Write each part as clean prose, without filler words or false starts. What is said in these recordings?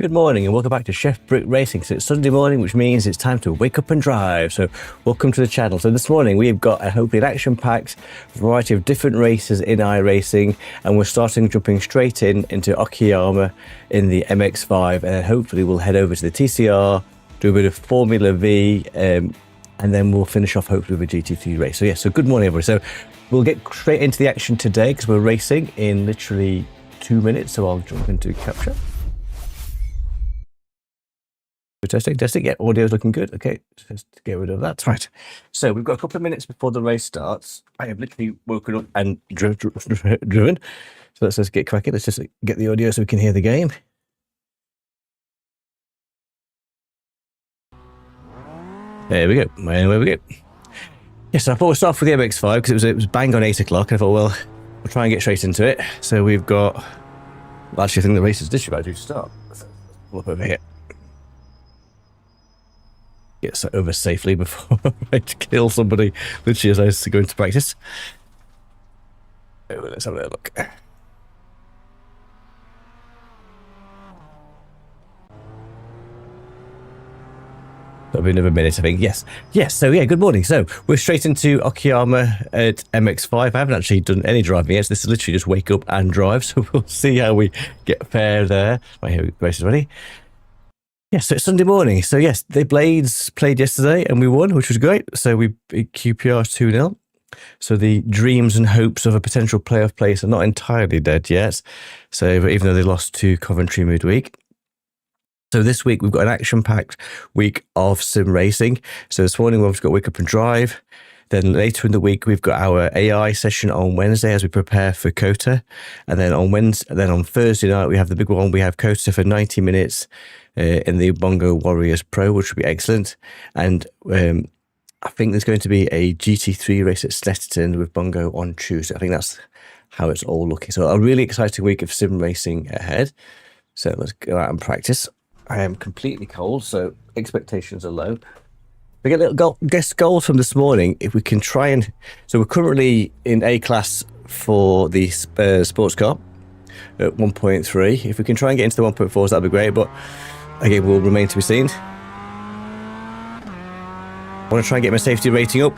Good morning and welcome back to Chef Brick Racing. So it's Sunday morning, which means it's time to wake up and drive. So welcome to the channel. So this morning we've got hopefully an action-packed variety of different races in iRacing, and we're jumping straight into Okayama in the MX-5, and then hopefully we'll head over to the TCR, do a bit of Formula V, and then we'll finish off hopefully with a GT3 race. So yeah, so good morning everybody. So we'll get straight into the action today because we're racing in literally 2 minutes. So I'll jump into capture. Testing. Yeah, audio's looking good. Okay, just get rid of that. Right. So we've got a couple of minutes before the race starts. I have literally woken up and driven. So let's just get cracking. Let's just get the audio so we can hear the game. There we go. There we go. Yes, I thought we'd start off with the MX-5 because it was bang on 8 o'clock. And I thought, well, we'll try and get straight into it. So we've got. Well, actually, I think the race is literally about to start. So let's pull up over here. Get over safely before I kill somebody, literally as I was going to practice. Let's have a look. That'll be another minute, I think. Yes. So yeah, good morning. So we're straight into Okayama at MX-5. I haven't actually done any driving yet. So this is literally just wake up and drive. So we'll see how we get fair there. Right, here, the race is ready. Yes, so it's Sunday morning. So yes, the Blades played yesterday and we won, which was great. So we beat QPR 2-0. So the dreams and hopes of a potential playoff place are not entirely dead yet. So even though they lost to Coventry midweek. So this week we've got an action-packed week of sim racing. So this morning we've got Wake Up and Drive. Then later in the week we've got our AI session on Wednesday as we prepare for COTA. And then on Thursday night we have the big one. We have COTA for 90 minutes. In the Bongo Warriors Pro, which will be excellent. And I think there's going to be a GT3 race at Snetterton with Bongo on Tuesday. I think that's how it's all looking. So a really exciting week of sim racing ahead. So let's go out and practice. I am completely cold, so expectations are low. We get a little guest goals from this morning. If we can try and... So we're currently in A class for the sports car at 1.3. If we can try and get into the 1.4s, that'd be great. But again, will remain to be seen. I want to try and get my safety rating up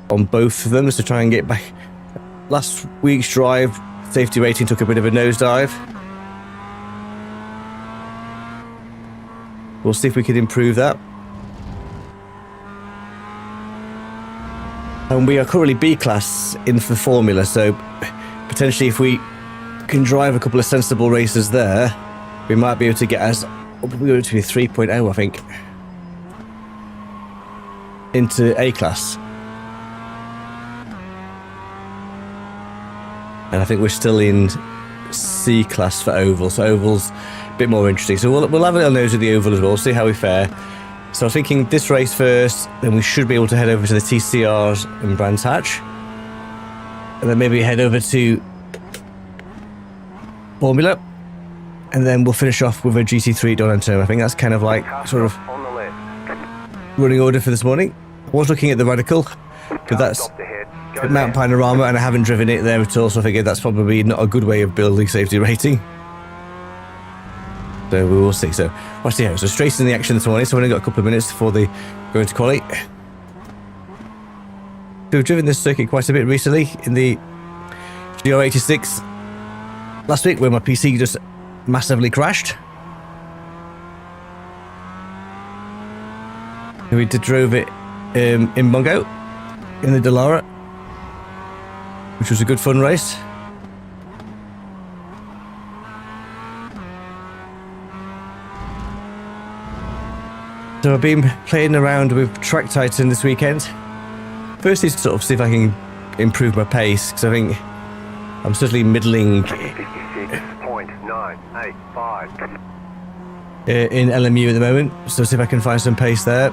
on both of them to try and get back. Last week's drive, safety rating took a bit of a nosedive. We'll see if we can improve that. And we are currently B class in the Formula, so potentially if we can drive a couple of sensible races there, we might be able to get us up to be 3.0, I think, into A class. And I think we're still in C class for oval, so oval's a bit more interesting. So we'll have a little nose at the oval as well, see how we fare. So I was thinking this race first, then we should be able to head over to the TCRs in Brands Hatch, and then maybe head over to Formula. And then we'll finish off with a GT3 Donington. I think that's kind of like sort of running order for this morning. I was looking at the Radical, because that's Mount Panorama, and I haven't driven it there at all, so I figured that's probably not a good way of building safety rating. So we will see. So watch the house. So straight in the action this morning. So we've only got a couple of minutes before they go into quali. So we've driven this circuit quite a bit recently in the GR86 last week, where my PC just massively crashed. We drove it in Bongo in the Brawler, which was a good fun race. So I've been playing around with Track Titan this weekend. Firstly, to sort of see if I can improve my pace, because I think I'm certainly middling in LMU at the moment, so see if I can find some pace there.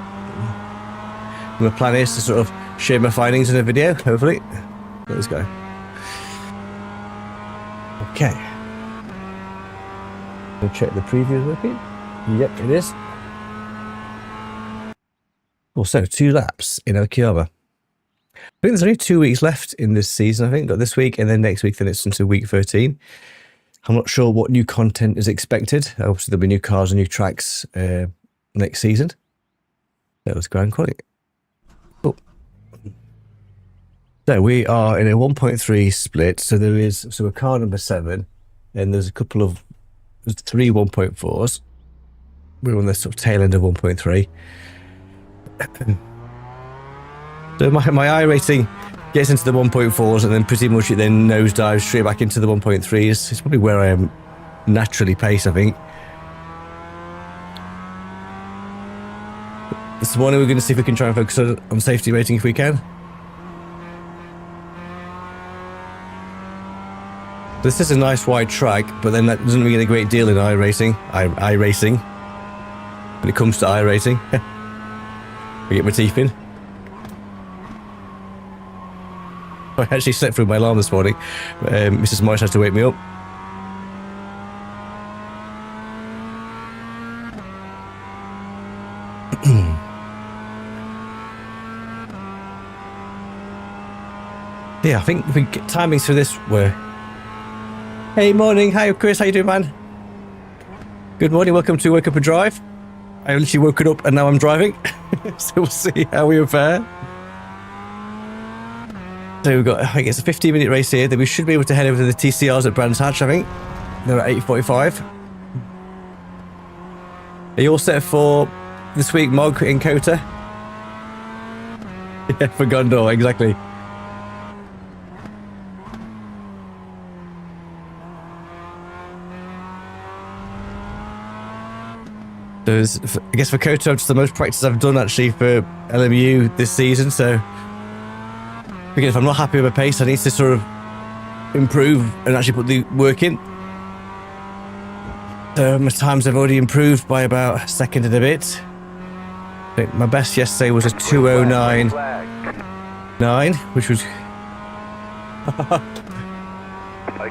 My plan is to sort of share my findings in a video, hopefully. Let's go. Okay. We'll check the preview is working. Yep, it is. Also, 2 laps in Okayama. I think there's only 2 weeks left in this season, I think. Got this week and then next week, then it's into week 13. I'm not sure what new content is expected. Obviously, there'll be new cars and new tracks next season. That was ground quality. Oh. So we are in a 1.3 split. So we're car number 7, and there's there's 3 1.4s. We're on the sort of tail end of 1.3. So my I rating gets into the 1.4s, and then pretty much it then nosedives straight back into the 1.3s. It's probably where I am naturally paced, I think. This morning we're going to see if we can try and focus on safety rating if we can. This is a nice wide track, but then that doesn't mean a great deal in iRacing. iRacing. When it comes to iRacing. I get my teeth in. I actually slept through my alarm this morning. Mrs. Morris had to wake me up. Yeah, I think if we get timings for this, hey, morning. Hi, Chris. How you doing, man? Good morning. Welcome to Wake Up and Drive. I literally woken up and now I'm driving. So we'll see how we fare. So we've got, I think it's a 15-minute race here. Then we should be able to head over to the TCRs at Brands Hatch, I think. They're at 8:45. Are you all set for this week, Mog in Kota? Yeah, for Gondor, exactly. I guess for Kota, it's the most practice I've done actually for LMU this season. So, because if I'm not happy with my pace, I need to sort of improve and actually put the work in. So my times have already improved by about a second and a bit. I think my best yesterday was a 2:09.9, which was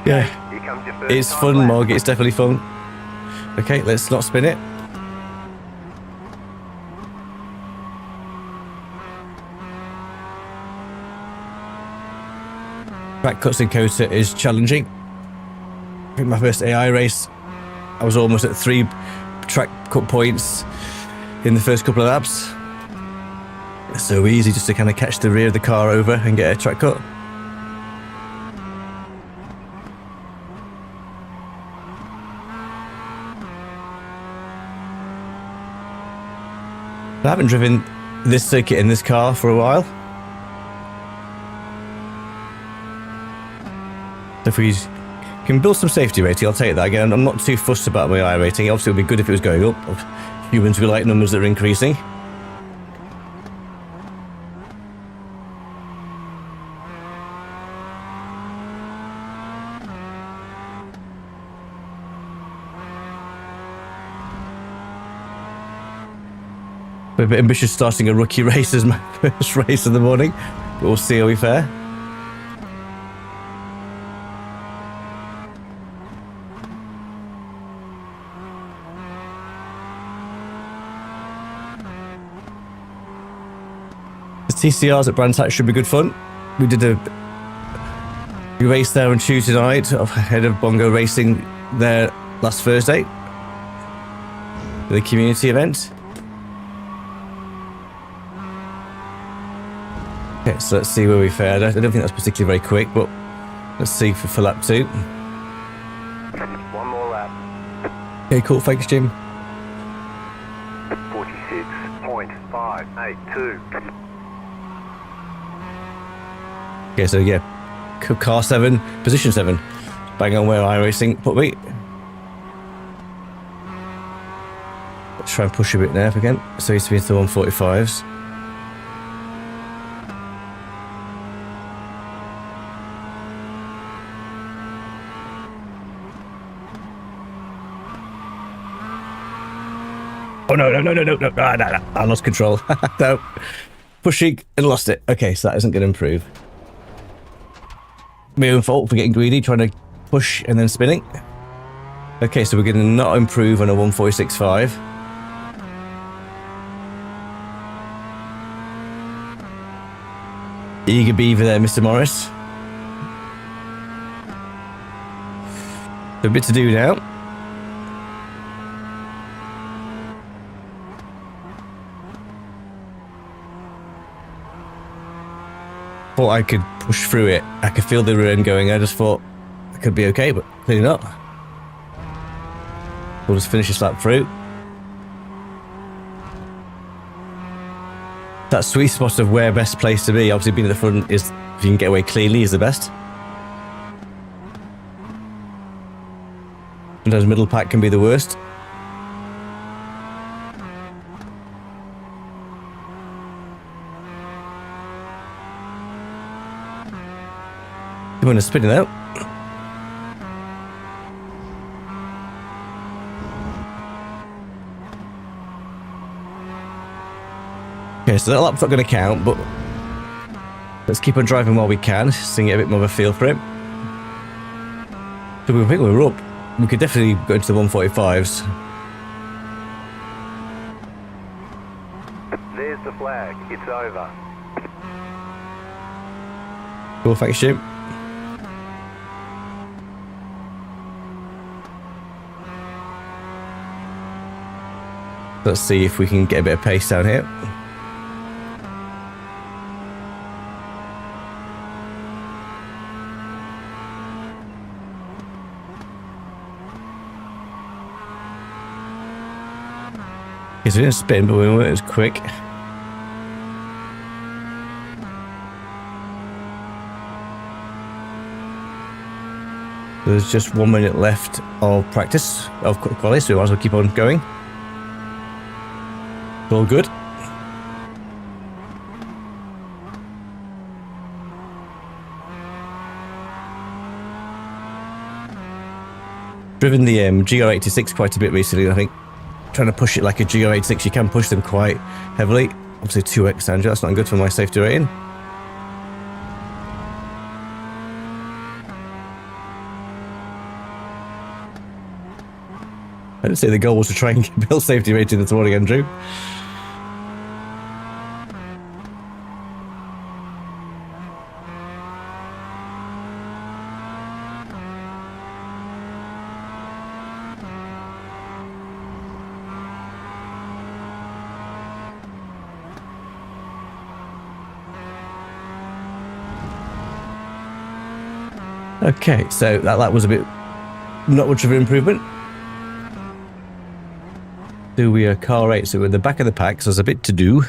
yeah. It's fun, Mog. It's definitely fun. Okay, let's not spin it. Track cuts in Kota is challenging. I think my first AI race, I was almost at 3 track cut points in the first couple of laps. It's so easy just to kind of catch the rear of the car over and get a track cut. I haven't driven this circuit in this car for a while. If we can build some safety rating, I'll take that. Again, I'm not too fussed about my I rating. Obviously, it would be good if it was going up. Humans, we like numbers that are increasing. We're a bit ambitious starting a rookie race as my first race of the morning, but we'll see how we fare. TCRs at Brands Hatch should be good fun. We did a race there on Tuesday night ahead of Bongo Racing there last Thursday. The community event. Okay, so let's see where we fared. I don't think that's particularly very quick, but let's see for lap 2. One more lap. Okay, cool. Thanks, Jim. 46.582. Okay, so yeah, car 7, position 7, bang on where iRacing put me. Let's try and push a bit there if we can. So he's to be into the 145s. Oh no! I lost control. No, pushing and lost it. Okay, so that isn't going to improve. My own fault for getting greedy, trying to push and then spinning. Okay, so we're going to not improve on a 146.5. Eager beaver there, Mr. Morris. A bit to do now. Thought I could push through it. I could feel the rear end going. I just thought I could be okay, but clearly not. We'll just finish this lap through. That sweet spot of where best place to be, obviously being at the front, is if you can get away cleanly is the best. Sometimes middle pack can be the worst. You want to spin it out? Okay, so that lap's not going to count, but let's keep on driving while we can, so we can get a bit more of a feel for it. So we think we're up. We could definitely go into the 145s. There's the flag. It's over. Cool, thanks, Jim. Let's see if we can get a bit of pace down here. Okay, so we didn't spin, but we weren't as quick. There's just 1 minute left of practice, of quality, so we might as well keep on going. It's all good. Driven the GR86 quite a bit recently, I think. Trying to push it like a GR86, you can push them quite heavily. Obviously 2x Andrew, that's not good for my safety rating. I didn't say the goal was to try and build safety rating this morning, Andrew. Okay, so that was a bit not much of an improvement. Do we a car rate? So we're in the back of the pack, so there's a bit to do.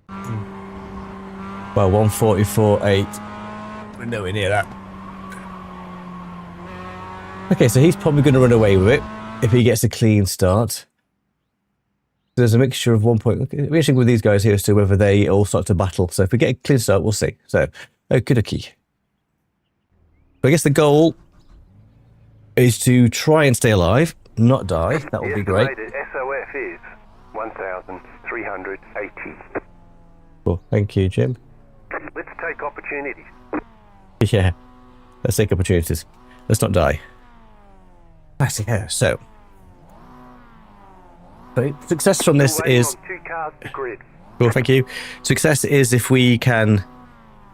Well, 144.8. We're nowhere near that. Okay, so he's probably going to run away with it if he gets a clean start. There's a mixture of 1 point. We're interesting with these guys here as to whether they all start to battle. So if we get a clean start, we'll see. So, okie. But I guess the goal is to try and stay alive, not die. That would be great. The SOF is 1,380. Cool. Thank you, Jim. Let's take opportunities. Yeah, let's take opportunities. Let's not die. I see. Yeah. So, success from this is. 2 cars to grid. Cool. Thank you. Success is if we can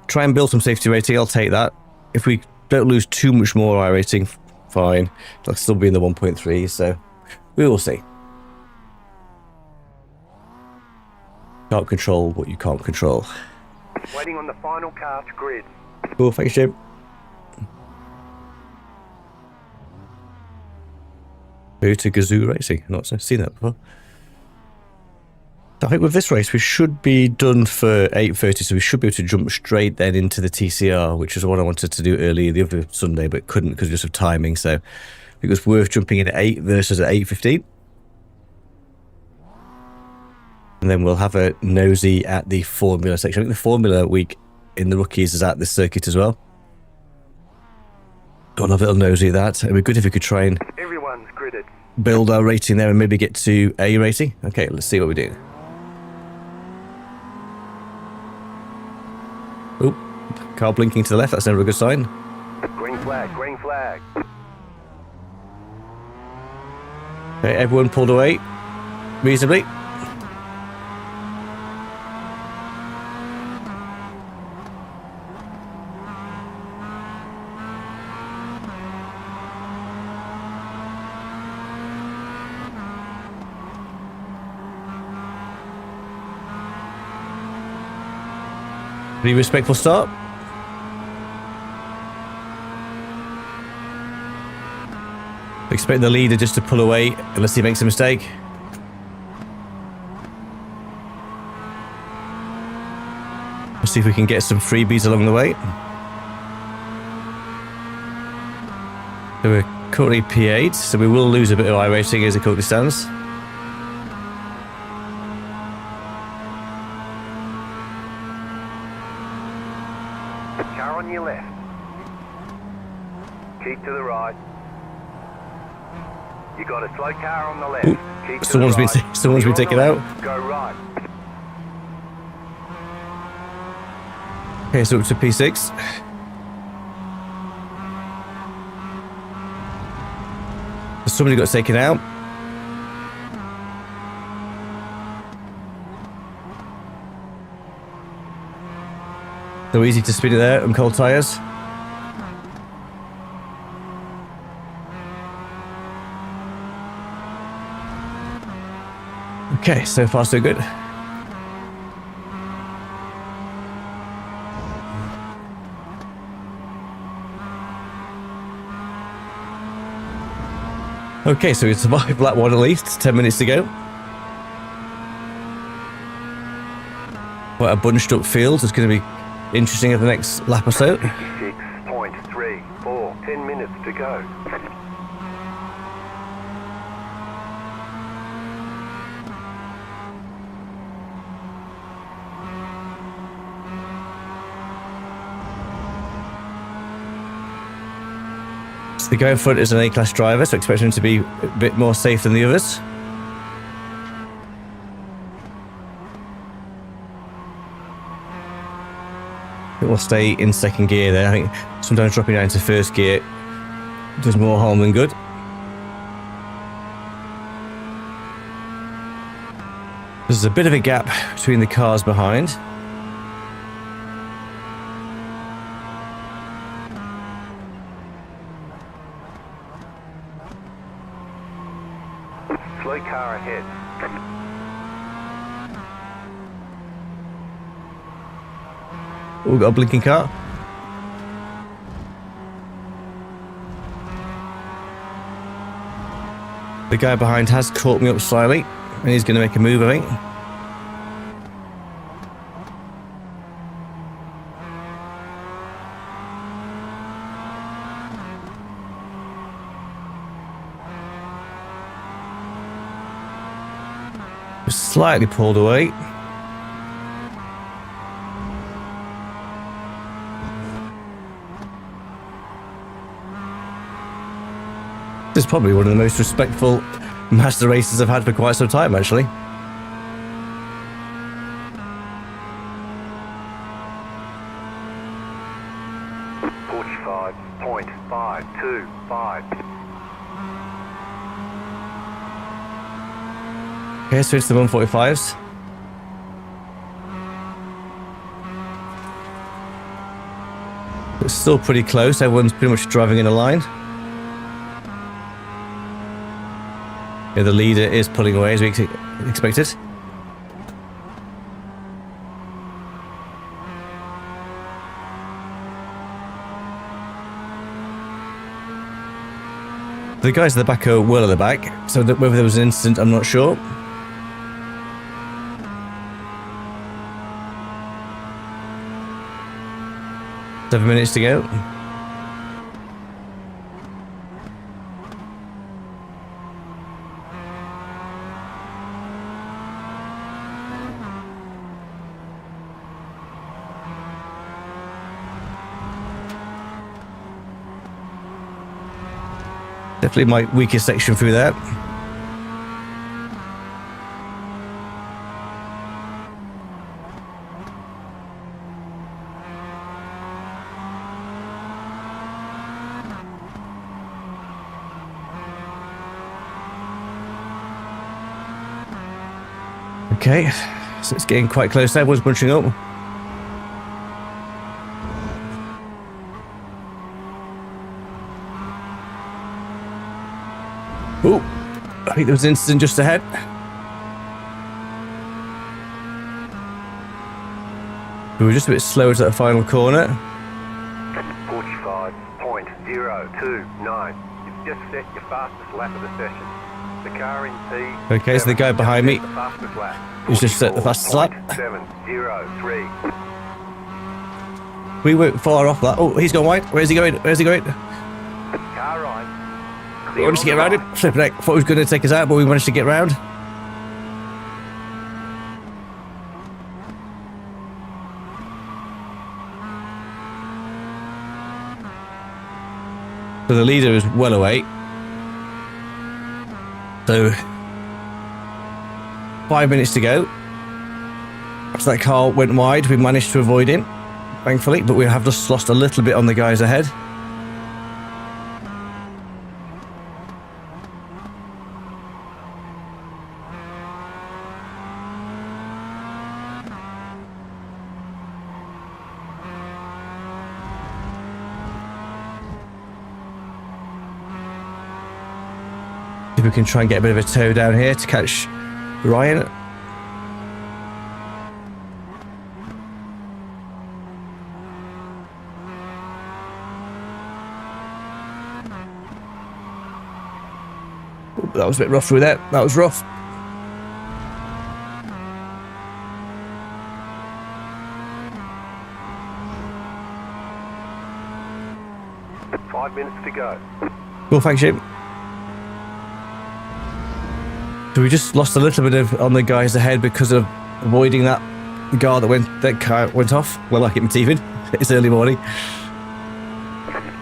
try and build some safety rating. I'll take that. If we don't lose too much more I rating, fine. I'll still be in the 1.3, so we will see. Can't control what you can't control. Waiting on the final car to grid. Cool, thanks, Jim. Go to Gazoo Racing. I've not seen that before. I think with this race we should be done for 8:30, so we should be able to jump straight then into the TCR, which is what I wanted to do earlier the other Sunday, but couldn't because just of timing. So I think it was worth jumping in at 8 versus at 8:15. And then we'll have a nosy at the Formula section. I think the Formula week in the rookies is at this circuit as well. Got a little nosy at that. It'd be good if we could try and Everyone's gridded. Build our rating there and maybe get to A rating. Okay, let's see what we do. Oop, car blinking to the left, that's never a good sign. Green flag, green flag. Okay, everyone pulled away reasonably. Pretty respectful start. Expect the leader just to pull away unless he makes a mistake. Let's see if we can get some freebies along the way. So we're currently P8, so we will lose a bit of iRacing as it currently stands. Car on your left. Keep to the right. You got a slow car on the left. Keep to Someone's the been right. someone's been You're on taken the out. left. Go right. Okay, so up to P6. Somebody got taken out. So easy to spin it there on cold tyres. Okay, so far so good. Okay, so we survived lap 1 at least, 10 minutes to go. Quite a bunched up field, it's going to be interesting at the next lap or so. 56.34, 10 minutes to go. So the guy in front is an A-class driver, so expect him to be a bit more safe than the others. I think we'll stay in second gear there. I think sometimes dropping down to first gear does more harm than good. There's a bit of a gap between the cars behind. Slow car ahead. Oh, we've got a blinking car. The guy behind has caught me up slightly, and he's going to make a move, I think. Slightly pulled away. This is probably one of the most respectful Mazda races I've had for quite some time, actually. .525. Okay, switch to 145s. It's still pretty close. Everyone's pretty much driving in a line. Yeah, the leader is pulling away as we expected. The guys at the back are well at the back, so that whether there was an incident, I'm not sure. 7 minutes to go. Definitely my weakest section through that. Okay, so it's getting quite close. Everyone's bunching up. Oh, I think there was an incident just ahead. We were just a bit slow to that final corner. 45.029. You've just set your fastest lap of the session. The car in P. Okay, so the guy behind me, the fastest lap. he's just set the fastest lap. 703. We weren't far off that. Oh, he's gone wide. Where's he going? Where's he going? Car right. We managed to get around him. Flipping heck. Thought he was going to take us out, but we managed to get round. So the leader is well away. So 5 minutes to go. So that car went wide. We managed to avoid him, thankfully, but we have just lost a little bit on the guys ahead. If we can try and get a bit of a tow down here to catch Ryan. That was a bit rough through there. That was rough. Five minutes to go. Cool, thanks, Jim. So we just lost a little bit of on the guys ahead because of avoiding that car went off. Well, like it in Stephen. It's early morning.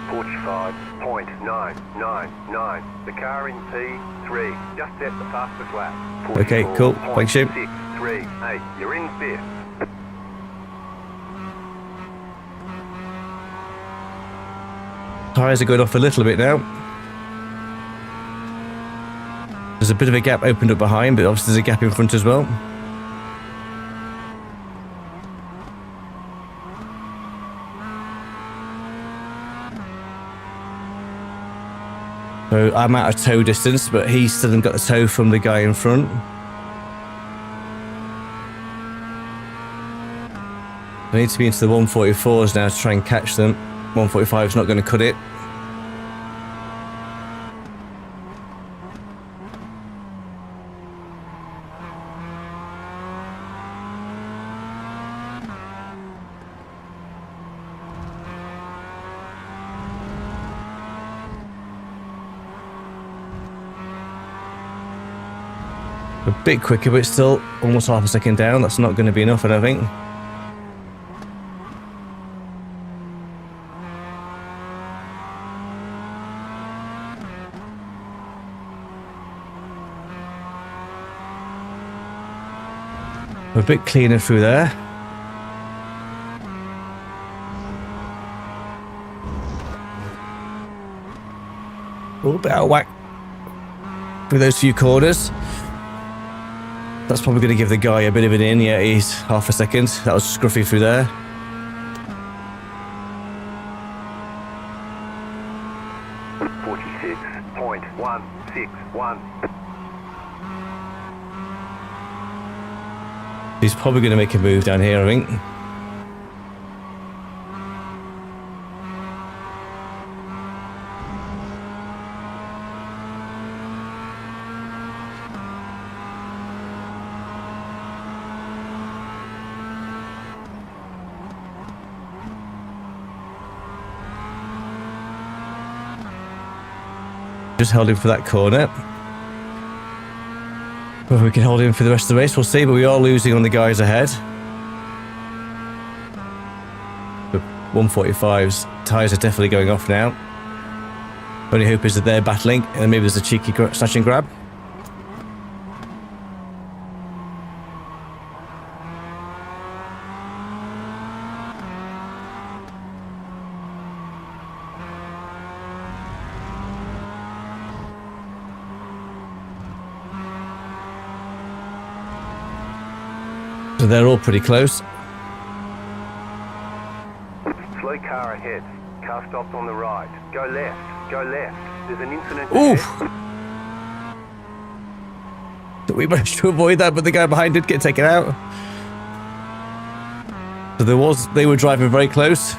45.999. The car in P3 just set the fastest lap. Okay, cool. Thanks, Jim. 638. You're in fifth. Tyres are going off a little bit now. There's a bit of a gap opened up behind, but obviously there's a gap in front as well. So I'm out of tow distance, but he's still got the tow from the guy in front. I need to be into the 144s now to try and catch them. 145 is not going to cut it. A bit quicker, but still almost half a second down. That's not going to be enough, I don't think. A bit cleaner through there. A little bit out of whack through those few corners. That's probably going to give the guy a bit of an in. Yeah, he's half a second. That was scruffy through there. .161. He's probably going to make a move down here, I think. Just held him for that corner. Whether we can hold him for the rest of the race, we'll see, but we are losing on the guys ahead. The 145's tyres are definitely going off now. Only hope is that they're battling, and maybe there's a cheeky snatch and grab. So they're all pretty close. Slow car ahead. Car stopped on the right. Go left. Go left. There's an incident. Oof! We managed to avoid that, but the guy behind did get taken out. So they were driving very close.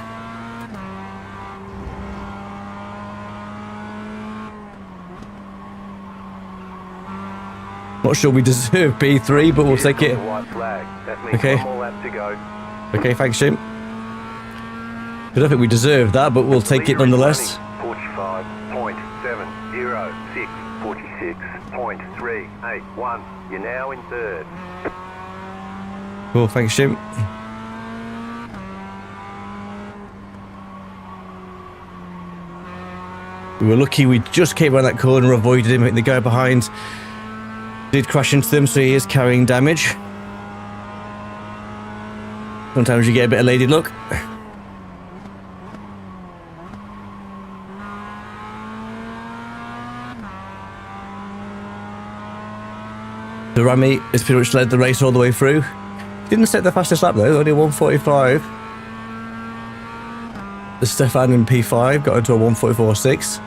Not sure we deserve P3, but we'll take it. Okay. Okay, thanks, Jim. I don't think we deserve that, but we'll take it nonetheless. 45.706, 46.381. You're now in third. Cool, thanks, Jim. We were lucky we just came around that corner, avoided him. I think the guy behind did crash into them, so he is carrying damage. Sometimes you get a bit of lady luck. The Rami has pretty much led the race all the way through. Didn't set the fastest lap though, only 1:45. The Stefan in P5 got into a 1:44.6.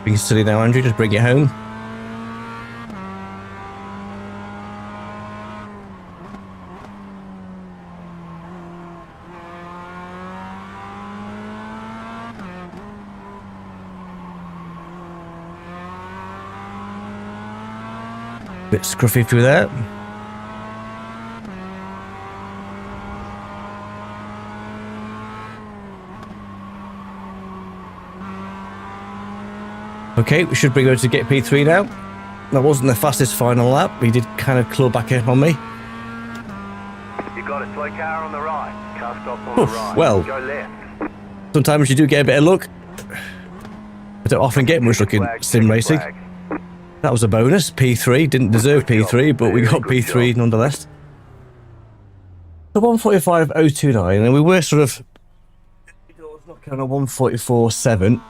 Being silly now, Andrew, just bring it home. Bit scruffy through that. Okay, we should be able to get P3 now. That wasn't the fastest final lap. He did kind of claw back up on me. You got a slow car on the right. Car stops on the right. Well, go left. Sometimes you do get a bit of luck. I don't often get much luck in sim racing. That was a bonus. P3. Didn't deserve P3, but we got P3 nonetheless. The 1:45.029, and we were sort of knocking on a 1:44.7.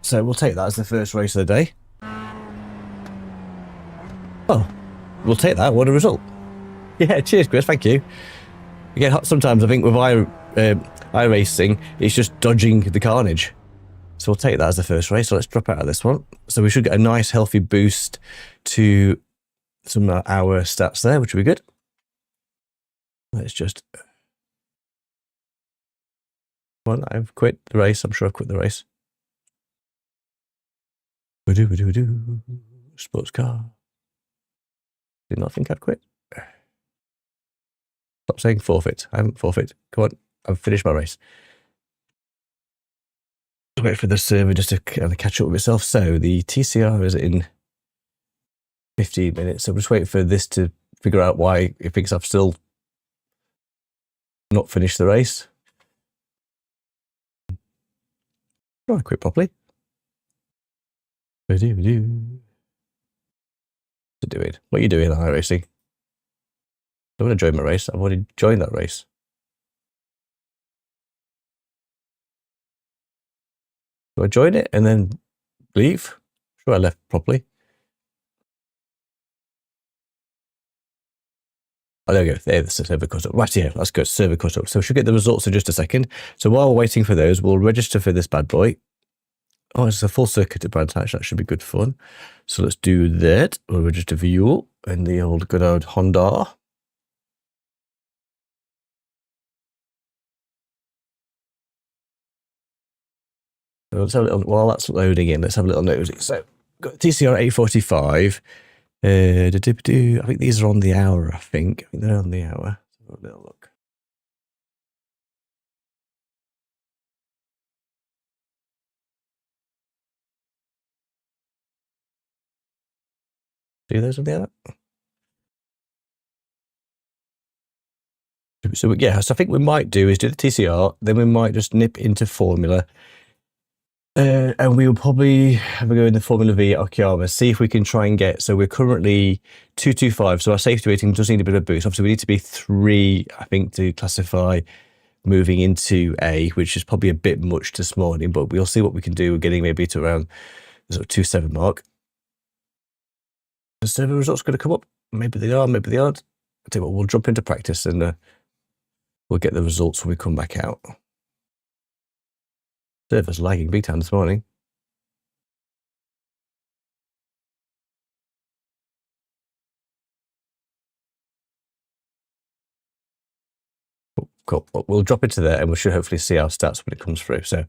So we'll take that as the first race of the day. Oh, we'll take that. What a result. Yeah, cheers, Chris. Thank you. Again, sometimes I think with iRacing, it's just dodging the carnage. So we'll take that as the first race. So let's drop out of this one. So we should get a nice, healthy boost to some of our stats there, which will be good. Let's just... Well, I've quit the race. I'm sure I've quit the race. Sports car. Did not think I'd quit. Stop saying forfeit. I haven't forfeit. Come on, I've finished my race. Wait for the server just to kind of catch up with itself. So the TCR is in 15 minutes. So I'm just waiting for this to figure out why it thinks I've still not finished the race. Try to quit properly. What are you doing? What are you doing, iRacing? I don't want to join my race. I've already joined that race. Do I join it and then leave? Sure, I left properly. Oh, there we go. There's the server cut up. Right here, that's good. Server cut up. So we should get the results in just a second. So while we're waiting for those, we'll register for this bad boy. Oh, it's a full circuit at Brandtouch. That should be good fun. So let's do that. We'll register for you and the old good old Honda. So let's have a little, while that's loading in, let's have a little nosy. So got TCR 845. I think these are on the hour, I think they're on the hour. Let's have a little look. See those on the hour? So yeah, so I think we might do is do the TCR, then we might just nip into Formula. And we will probably have a go in the Formula V at Okayama, see if we can try and get, so we're currently 225, so our safety rating does need a bit of a boost. Obviously we need to be 3, I think, to classify moving into A, which is probably a bit much this morning, but we'll see what we can do. We're getting maybe to around the sort of 2.7 mark. The server results going to come up? Maybe they are, maybe they aren't. I tell you what, we'll jump into practice and we'll get the results when we come back out. Server's lagging big time this morning. Cool. Well, we'll drop into there and we should hopefully see our stats when it comes through. So,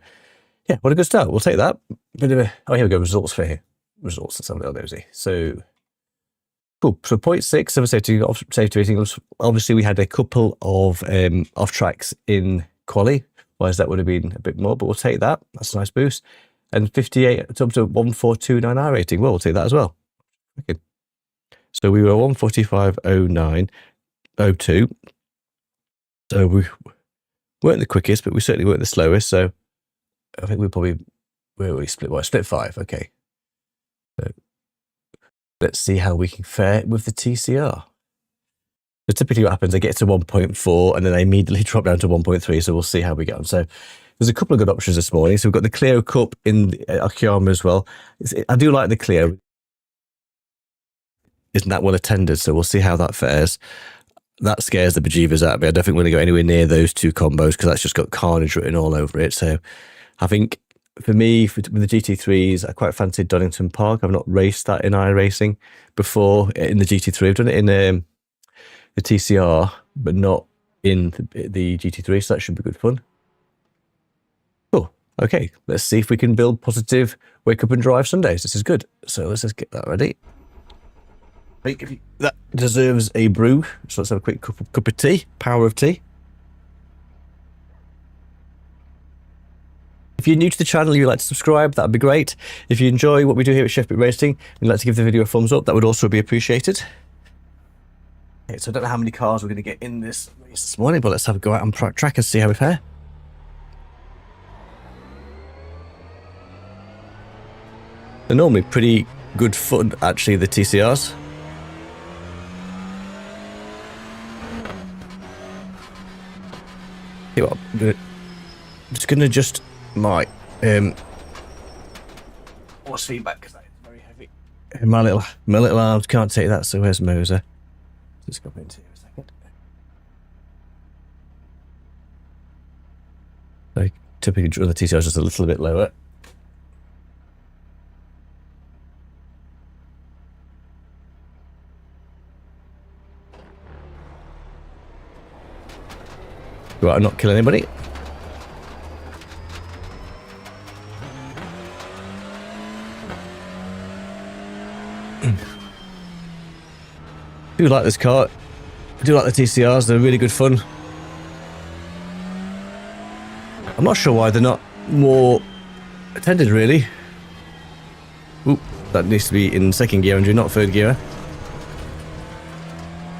yeah, what a good start. We'll take that. Bit of a, oh, here we go. Results for here. Results. Let's have a little nosy. So, cool. So, 0.6 of a safety rating. Obviously, we had a couple of off tracks in quali. Whereas that would have been a bit more, but we'll take that. That's a nice boost. And 58 up to 1429i rating. Well, we'll take that as well. Okay. So we were 145.09.02. So we weren't the quickest, but we certainly weren't the slowest. So I think we probably, where were we split? Well, split 5. Okay. So let's see how we can fare with the TCR. So typically what happens, I get to 1.4 and then I immediately drop down to 1.3. So we'll see how we get on. So there's a couple of good options this morning. So we've got the Clio Cup in Akiyama as well. I do like the Clio. Isn't that well attended? So we'll see how that fares. That scares the bejeevers out of me. I don't think we're going to go anywhere near those two combos because that's just got carnage written all over it. So I think for me, with the GT3s, I quite fancied Donington Park. I've not raced that in iRacing before in the GT3. I've done it in the TCR, but not in the GT3. So that should be good fun. Cool. Okay, let's see if we can build positive wake up and drive Sundays. This is good. So let's just get that ready. That deserves a brew. So let's have a quick cup of tea. Power of tea. If you're new to the channel and you'd like to subscribe, that'd be great. If you enjoy what we do here at Chef Bit Racing and you'd like to give the video a thumbs up, that would also be appreciated. Okay, so I don't know how many cars we're going to get in this race this morning, but let's have a go out on track and see how we fare. They're normally pretty good fun, actually, the TCRs. I'm just going to adjust my what's feedback because that is very heavy. My little arms can't take that. So where's Moser? Just go into here a second. I typically draw the TCRs just a little bit lower. Right, I'm not killing anybody. I do like this car. I do like the TCRs. They're really good fun. I'm not sure why they're not more attended, really. Oop, that needs to be in second gear, Andrew, not third gear.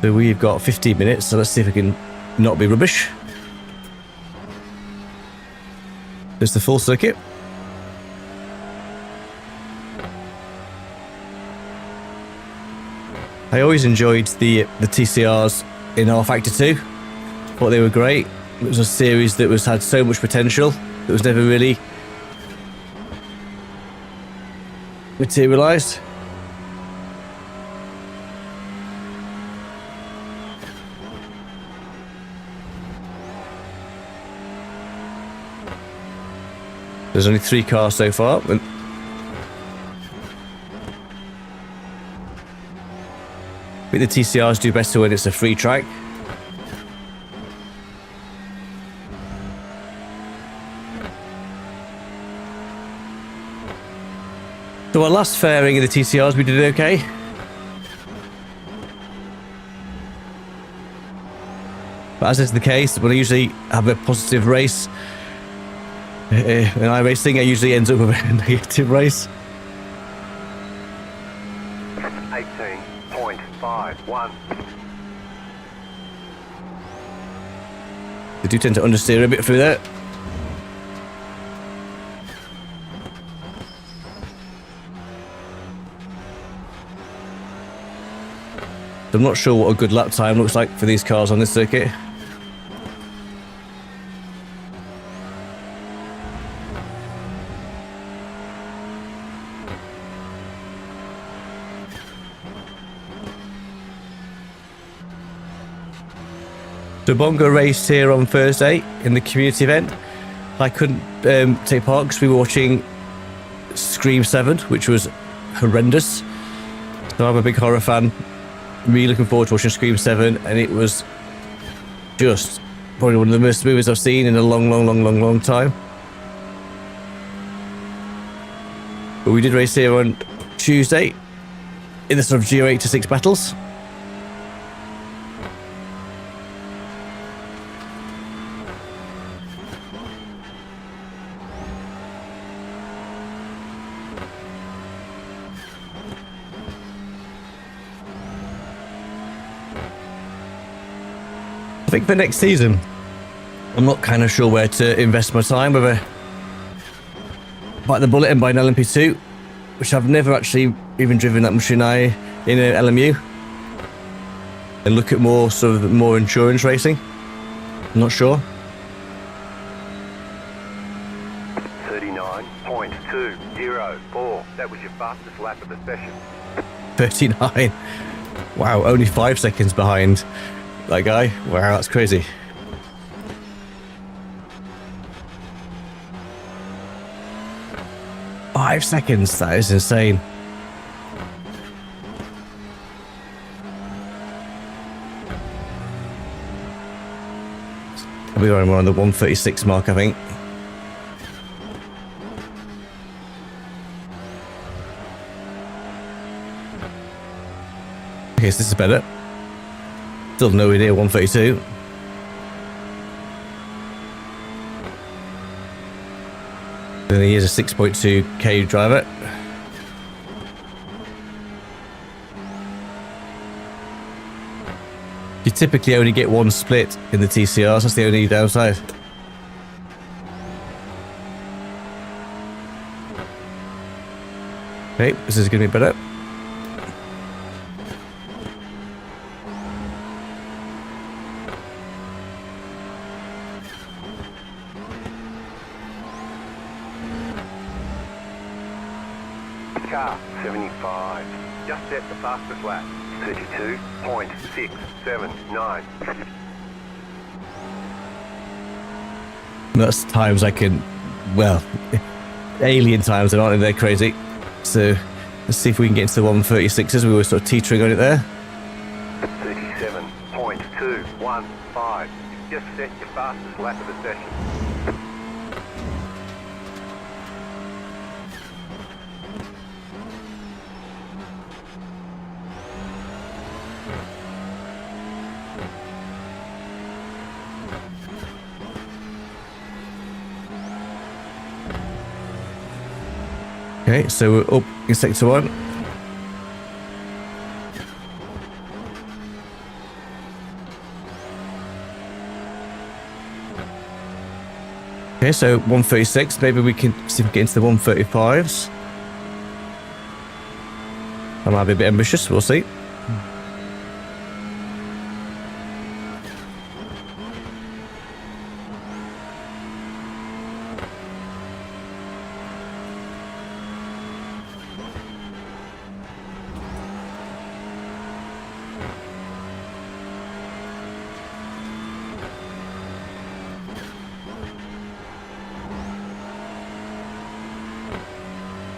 So we've got 15 minutes, so let's see if we can not be rubbish. There's the full circuit. I always enjoyed the TCRs in R Factor 2. Thought they were great. It was a series that had so much potential that was never really materialised. There's only 3 cars so far. I think the TCRs do better when it's a free track. So our last fairing in the TCRs, we did okay. But as is the case, when I usually have a positive race, in iRacing, I usually ends up with a negative race. 18.51. They do tend to understeer a bit through there. I'm not sure what a good lap time looks like for these cars on this circuit. The Bongo raced here on Thursday in the community event. I couldn't take part because we were watching Scream 7, which was horrendous. So I'm a big horror fan. Really looking forward to watching Scream 7, and it was just probably one of the worst movies I've seen in a long time. But we did race here on Tuesday in the sort of Geo86 battles. I think for next season, I'm not kind of sure where to invest my time, whether bite the bullet and buy an LMP2, which I've never actually even driven that much in an LMU, and look at more endurance racing. I'm not sure. 39.204. That was your fastest lap of the session. 39. Wow, only 5 seconds behind that guy. Wow, that's crazy. Five seconds, that is insane. We're going on the 136 mark, I think. Okay, so this is better. Still nowhere near 132. Then he is a 6.2k driver. You typically only get one split in the TCRs, that's the only downside. Okay, this is going to be better. Car 75. Just set the fastest lap. 32.679. That's times I can, well, alien times, aren't they? They're crazy. So let's see if we can get into the 136s. We were sort of teetering on it there. 37.215. Just set your fastest lap of the session. Okay, so we're up in sector 1. Okay, so 136, maybe we can see if we get into the 135s. I might be a bit ambitious, we'll see.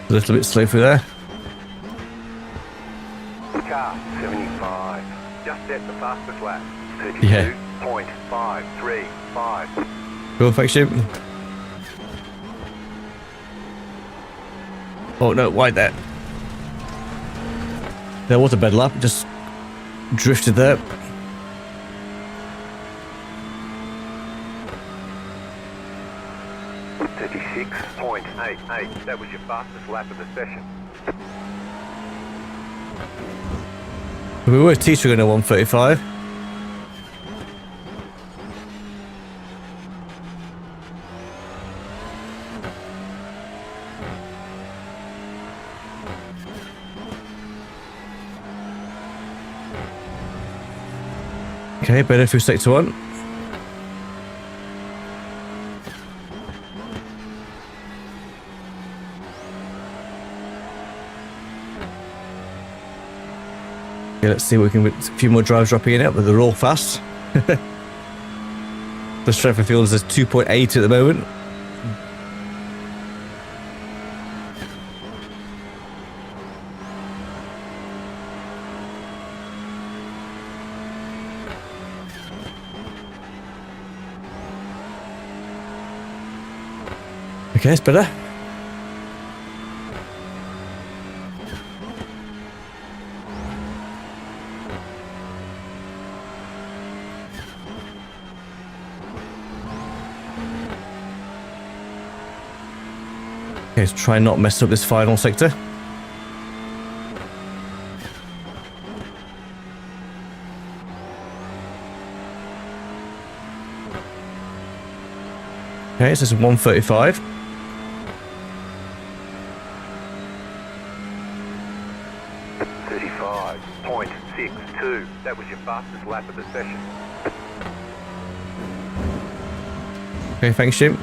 A little bit slow through there. Car 75. Just set the fastest lap. Yeah. 32.535. Cool, thanks, Jim. Oh no, wide there. There was a bed lap, just drifted there. That was your fastest lap of the session. We were teetering on a 135. Okay, better through sector 1. Okay, let's see what we can. A few more drives dropping in it, but they're all fast. The strength of fuel is 2.8 at the moment. Okay, it's better. Okay, let's try and not mess up this final sector. Okay, so this is 135. That was your fastest lap of the session. Okay, thanks, Jim.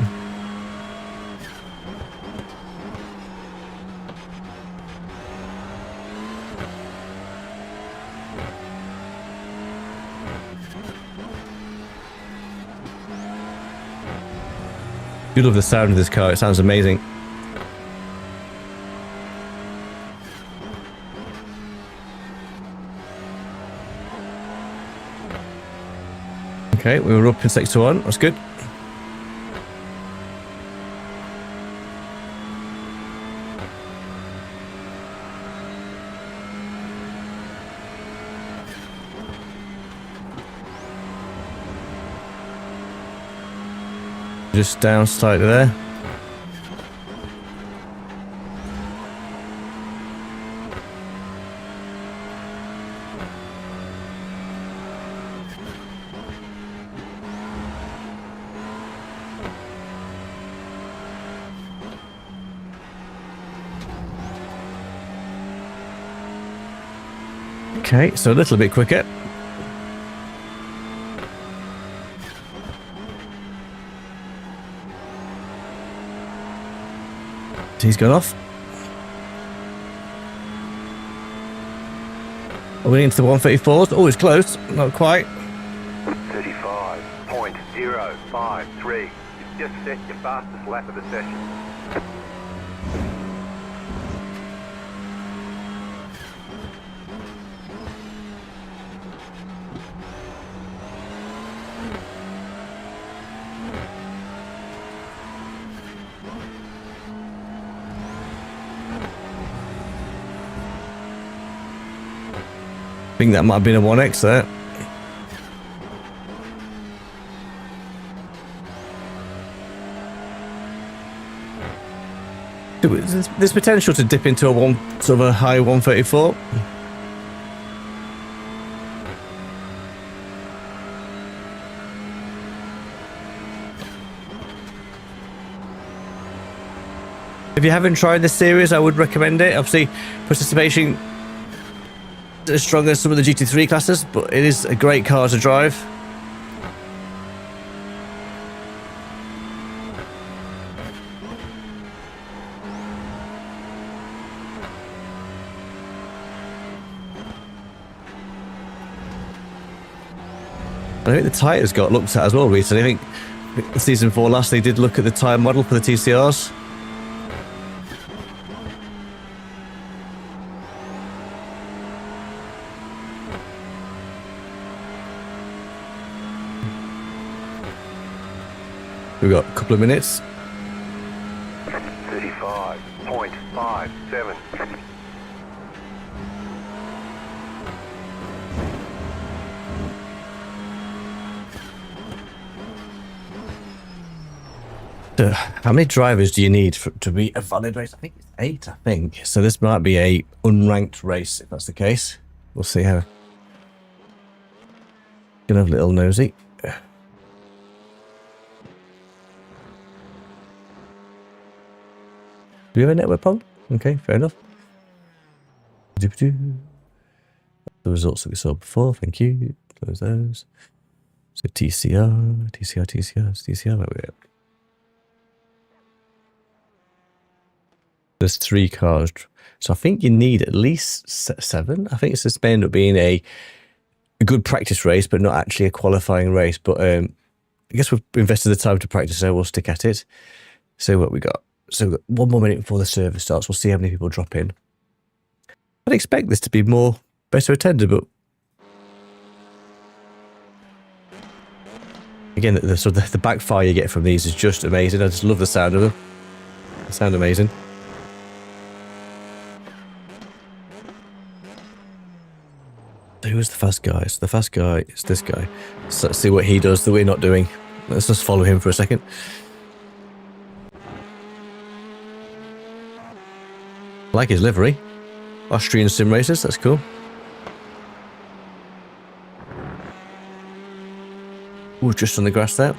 You love the sound of this car, it sounds amazing. Okay, we were up in sector 1, that's good. Just down slightly there. Okay, so a little bit quicker. He's gone off. Are we into the 134s? Oh, it's close. Not quite. 35.053. You've just set your fastest lap of the session. I think that might have been a 1X there. There's potential to dip into a sort of a high 134. If you haven't tried this series, I would recommend it. Obviously, participation as strong as some of the GT3 classes, but it is a great car to drive. I think the tyres got looked at as well recently. I think season 4 last they did look at the tyre model for the TCRs. We've got a couple of minutes. 35.57. How many drivers do you need to be a valid race? I think it's 8, I think. So this might be a unranked race, if that's the case. We'll see how. Gonna have a little nosy. Do we have a network problem? Okay, fair enough. The results that we saw before, thank you. Close those. So TCR, where we at? There's 3 cars. So I think you need at least 7. I think it's just may end up being a good practice race, but not actually a qualifying race. But I guess we've invested the time to practice, so we'll stick at it. So what we got? So we've got 1 more minute before the service starts. We'll see how many people drop in. I'd expect this to be better attended, but again, the backfire you get from these is just amazing. I just love the sound of them. They sound amazing. So who's the fast guy? So the fast guy is this guy. So let's see what he does that we're not doing. Let's just follow him for a second. I like his livery. Austrian sim racers, that's cool. Ooh, just on the grass there.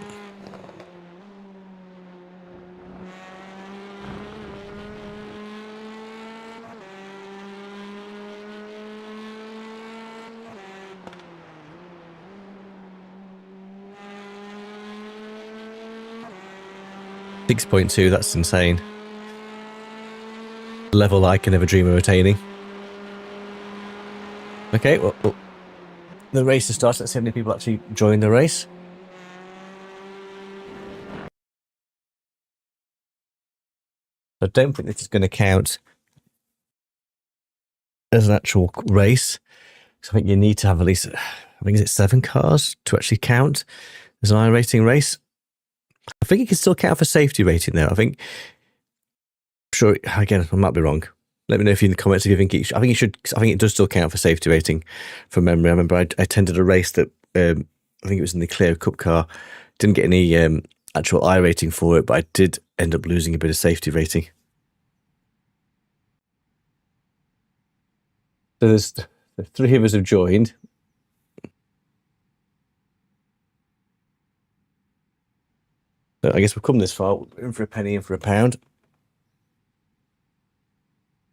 .2, that's insane. Level I can never dream of attaining. Okay, well, the race has started. Let's see how many people actually join the race. I don't think this is going to count as an actual race. So I think you need to have at least, I think, is it 7 cars to actually count as an iRacing race? I think it can still count for safety rating though. I think, sure, again, I might be wrong. Let me know if you in the comments if you think I think it does still count for safety rating from memory. I remember I attended a race that, I think it was in the Clear Cup car. Didn't get any actual I rating for it, but I did end up losing a bit of safety rating. So there's the 3 of us have joined. So I guess we've come this far, in for a penny, in for a pound.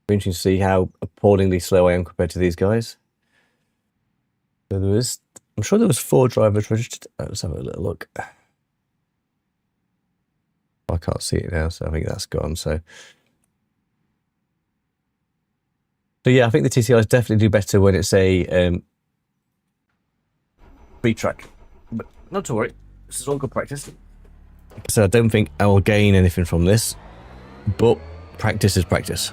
Be interesting to see how appallingly slow I am compared to these guys. So I'm sure there was 4 drivers registered. Let's have a little look. I can't see it now, so I think that's gone. So yeah, I think the TCRs definitely do better when it's a free track. But not to worry, this is all good practice. So I don't think I will gain anything from this, but practice is practice.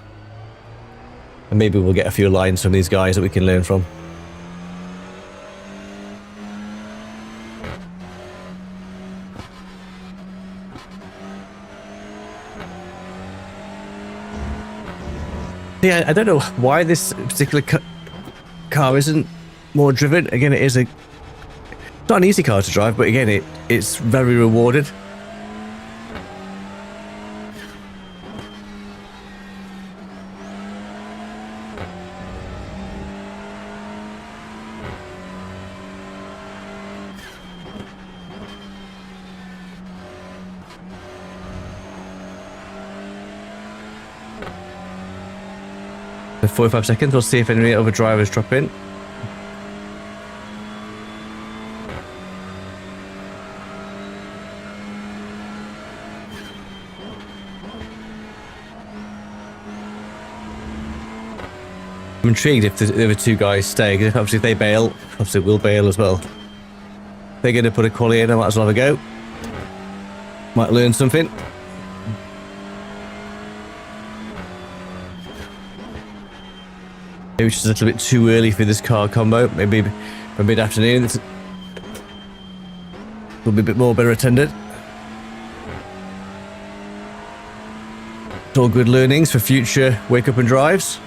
And maybe we'll get a few lines from these guys that we can learn from. Yeah, I don't know why this particular car isn't more driven. Again, it's not an easy car to drive, but again, it's very rewarded. For 45 seconds, we'll see if any other drivers drop in. I'm intrigued if the other 2 guys stay, because obviously if they bail, obviously we'll bail as well. They're going to put a quali in, I might as well have a go. Might learn something. Maybe it's just a little bit too early for this car combo. Maybe by mid-afternoon it will be a bit more better attended. It's all good learnings for future wake up and drives.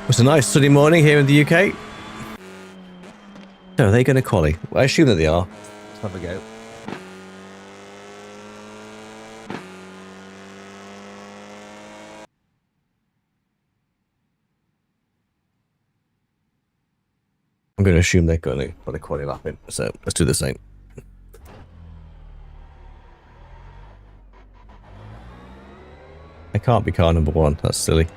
It's a nice sunny morning here in the UK. So are they going to quali? Well, I assume that they are. Let's have a go. I'm going to assume they're going to put a quali lap in, so let's do the same. I can't be car number 1, that's silly.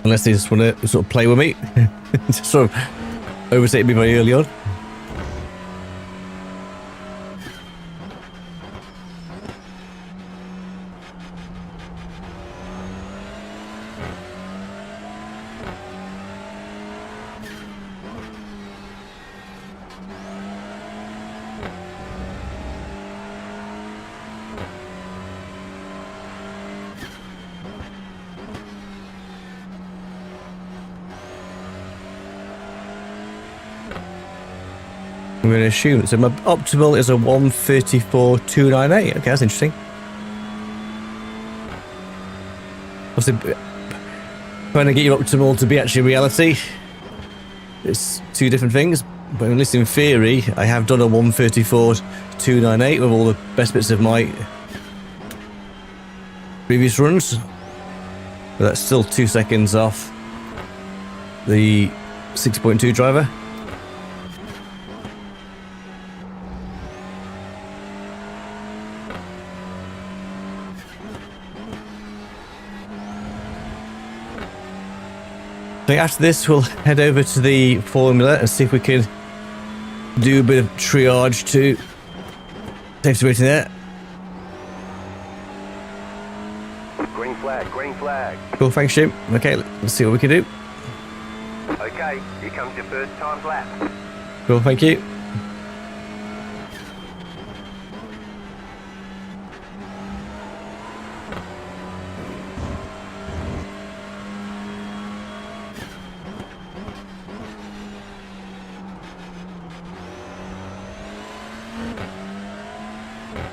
Unless they just want to sort of play with me. Just sort of overtake me very early on. going to assume. So my optimal is a 134.298. Okay, that's interesting. Obviously, trying to get your optimal to be actually reality, it's two different things. But at least in theory, I have done a 134.298 with all the best bits of my previous runs. But that's still 2 seconds off the 6.2 driver. So after this, we'll head over to the formula and see if we can do a bit of triage to safety rating there. Green flag, green flag. Cool, thanks, Jim. Okay, let's see what we can do. Okay, here comes your first time lap. Cool, thank you.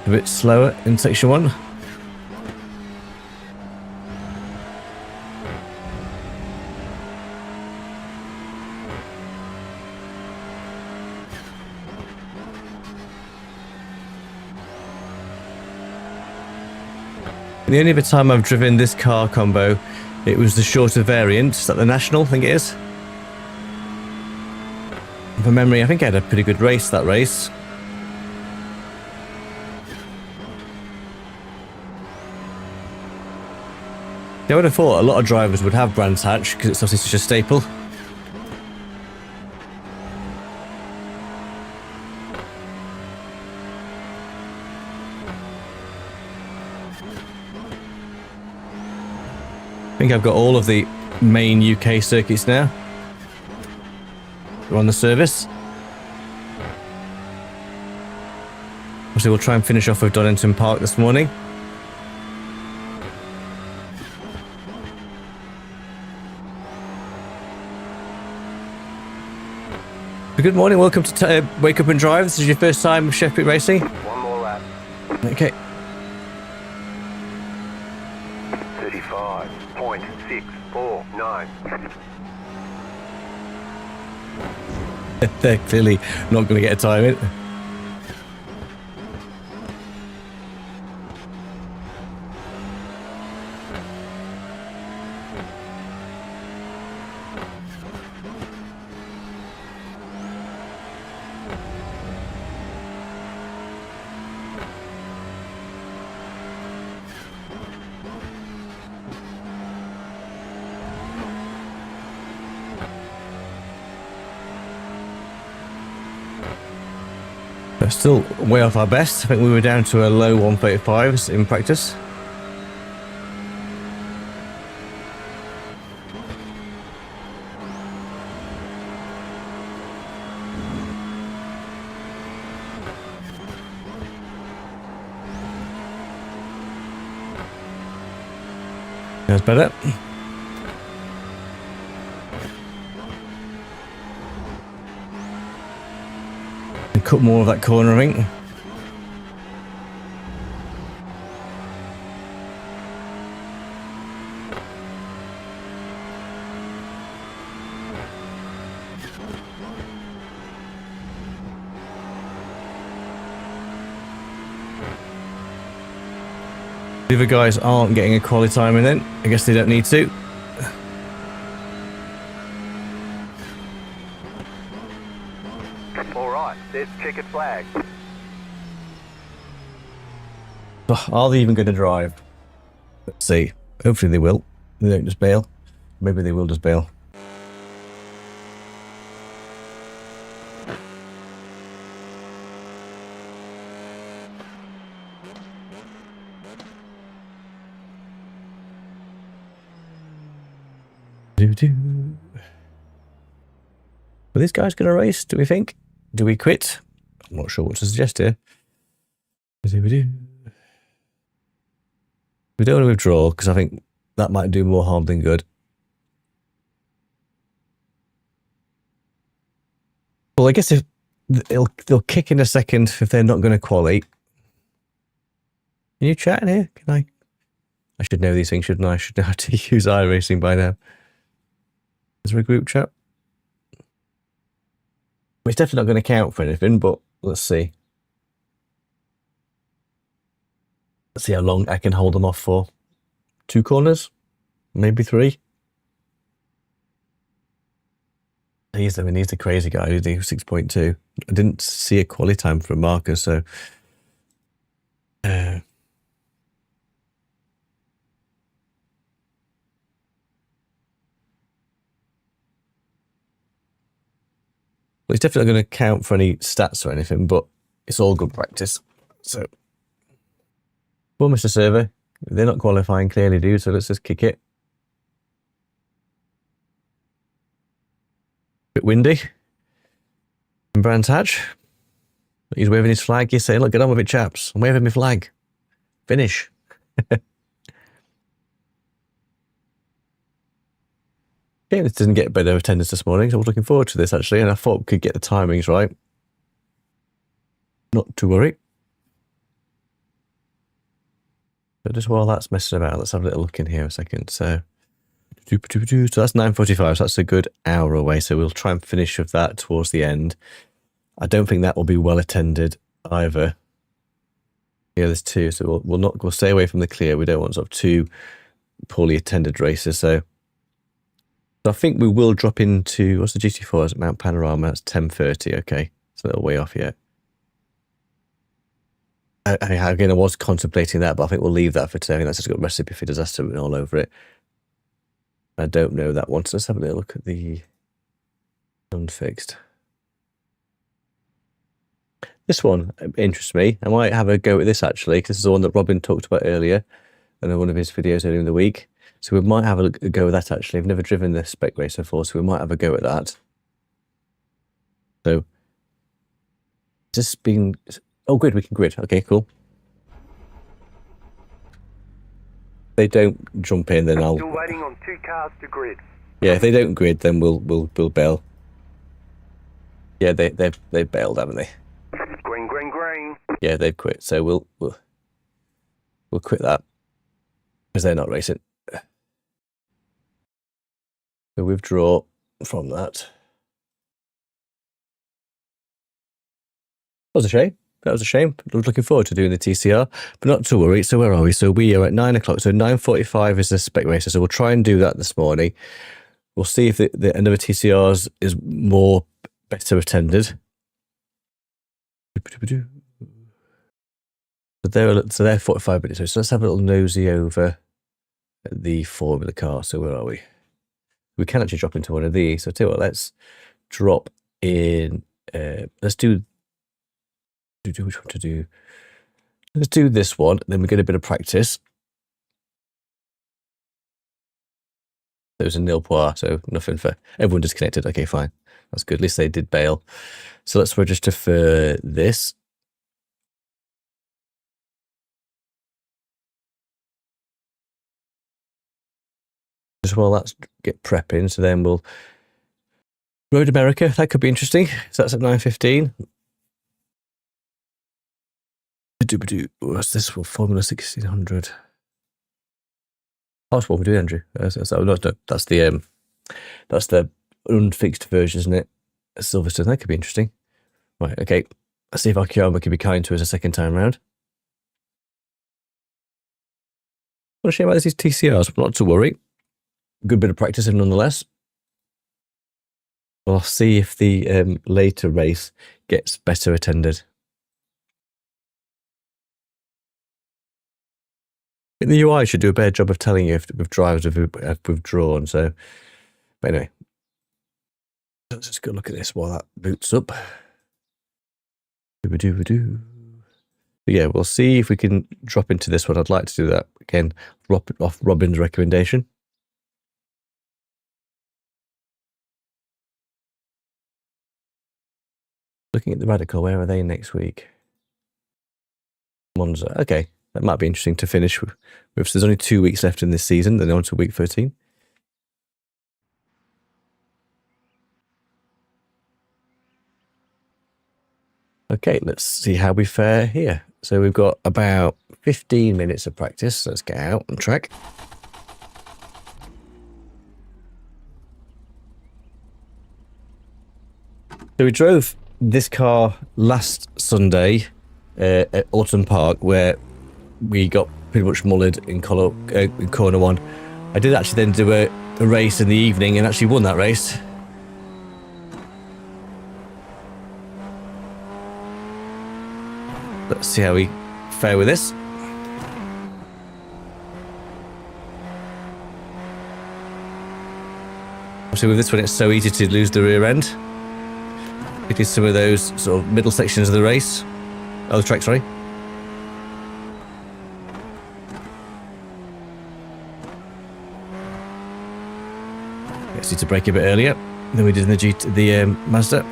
A bit slower in section 1. The only other time I've driven this car combo, it was the shorter variant. Is that the National? I think it is. From memory, I think I had a pretty good race that race. I would have thought a lot of drivers would have Brands Hatch because it's obviously such a staple. I think I've got all of the main UK circuits now. We're on the service. Obviously, we'll try and finish off with Donington Park this morning. Good morning, welcome to Wake Up and Drive. This is your first time with Chef Pit Racing. One more lap. Okay. 35.649. They're clearly not going to get a time in. Still way off our best. I think we were down to a low 135s in practice. That's better. Cut more of that corner, I think. The other guys aren't getting a quality time in then. I guess they don't need to. There's checkered flag. Are they even going to drive? Let's see. Hopefully they will. They don't just bail. Maybe they will just bail. Are these guys going to race, do we think? Do we quit? I'm not sure what to suggest here. We don't want to withdraw because I think that might do more harm than good. Well, I guess if They'll kick in a second if they're not going to quali. Can you chat in here? Can I? I should know these things, shouldn't I? I should know how to use iRacing by now. Is there a group chat? It's definitely not going to count for anything, but let's see. Let's see how long I can hold them off for. 2 corners? Maybe 3? He's the crazy guy who did 6.2. I didn't see a quali time from Marcus, so... Well, it's definitely going to count for any stats or anything, but it's all good practice. So, well, Mr. Server, they're not qualifying clearly, dude, so let's just kick it. Bit windy. And Brands Hatch. He's waving his flag. He's saying, look, get on with it, chaps. I'm waving my flag. Finish. Yeah, this didn't get better attendance this morning, so I was looking forward to this, actually, and I thought we could get the timings right. Not to worry. But just while that's messing about, let's have a little look in here a second. So that's 9:45, so that's a good hour away, so we'll try and finish with that towards the end. I don't think that will be well attended either. Yeah, there's 2, so we'll stay away from the clear. We don't want sort of 2 poorly attended races, so I think we will drop into, what's the GT4? Is it Mount Panorama? That's 10:30. Okay, it's a little way off yet. Again, I was contemplating that, but I think we'll leave that for today. I think that's just got recipe for disaster written all over it. I don't know that one. So let's have a little look at the unfixed. This one interests me. I might have a go at this, actually, because this is the one that Robin talked about earlier in one of his videos earlier in the week. So we might have a go at that, actually. I've never driven the spec racer before, so we might have a go at that. So, just being... Oh, grid, we can grid. Okay, cool. They don't jump in, then I'll... Still waiting on 2 cars to grid. Yeah, if they don't grid, then we'll bail. Yeah, they've bailed, haven't they? Green, green, green. Yeah, they've quit. So we'll quit that because they're not racing. So withdraw from that. That was a shame. That was a shame. I was looking forward to doing the TCR, but not to worry. So where are we? So we are at 9 o'clock. So 9:45 is the spec racer. So we'll try and do that this morning. We'll see if the end of the TCRs is better attended. So they're 45 minutes. So let's have a little nosy over at the Formula car. So where are we? We can actually drop into one of these. So tell you what, let's drop in. Let's do which one to do. Let's do this one. Then we get a bit of practice. There was a nil point, so nothing for everyone disconnected. Okay, fine. That's good. At least they did bail. So let's register for this. Just while that's get prepping, so then we'll Road America. That could be interesting. So that's at 9:15. What's this for? Formula 1600. Oh, that's what we're doing, Andrew. That's the unfixed version, isn't it? Silverstone. That could be interesting. Right. Okay. Let's see if Akiyama can be kind to us a second time round. What a shame about these TCRs, but not to worry. Good bit of practice, nonetheless. Well, I'll see if the later race gets better attended. I think the UI should do a better job of telling you if drivers have withdrawn. So, but anyway, let's just go look at this while that boots up. But yeah, we'll see if we can drop into this one. I'd like to do that again, off Robin's recommendation. Looking at the Radical, where are they next week? Monza. Okay, that might be interesting to finish with. There's only 2 weeks left in this season, then on to week 13. Okay, let's see how we fare here. So we've got about 15 minutes of practice. Let's get out on track. So we drove this car last Sunday at Autumn Park, where we got pretty much mullered in corner one. I did actually then do a race in the evening and actually won that race. Let's see how we fare with this. Obviously with this one it's so easy to lose the rear end. It is some of those sort of middle sections of the race. Oh, the track, sorry. Let's need to brake a bit earlier than we did in the Mazda.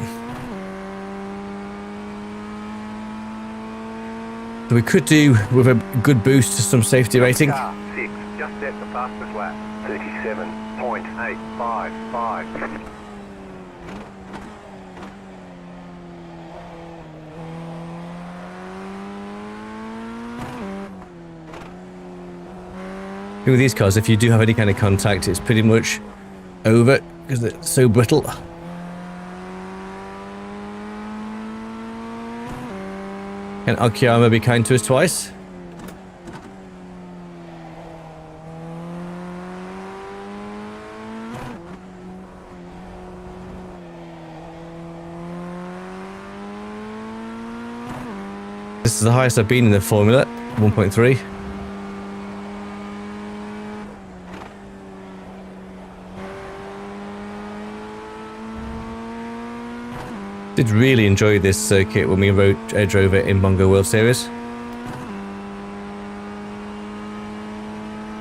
So we could do with a good boost to some safety rating. Car 6, just set the fastest lap. 37.855. With these cars, if you do have any kind of contact, it's pretty much over because they're so brittle. Can Akiyama be kind to us twice? This is the highest I've been in the Formula, 1.3. Did really enjoy this circuit when we drove it in Bongo World Series.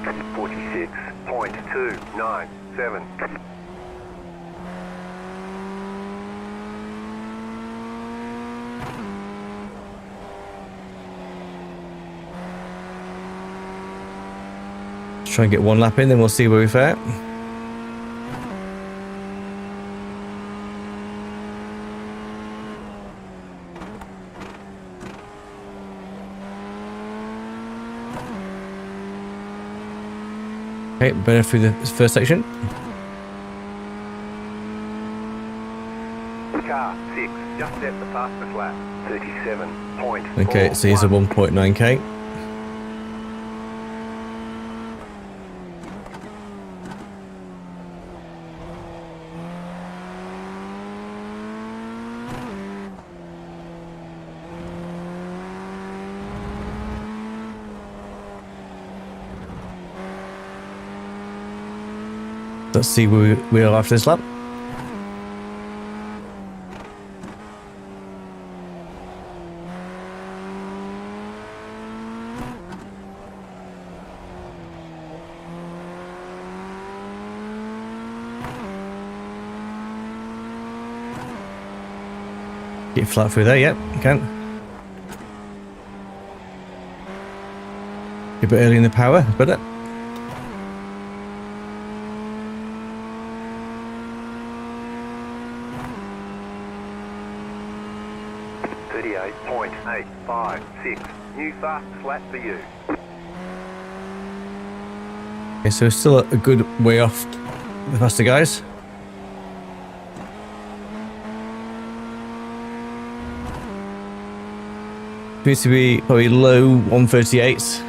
46.297. Let's try and get one lap in, then we'll see where we fare. Okay, better through the first section. Car 6, just set the fastest lap. 37.4. Okay, so here's a 1.9k. Let's see where we are after this lap. Get flat through there, yep, you can. A bit early in the power, better. .856. New fastest lap for you. Okay, so still a good way off the faster guys. Appears to be probably low 138s.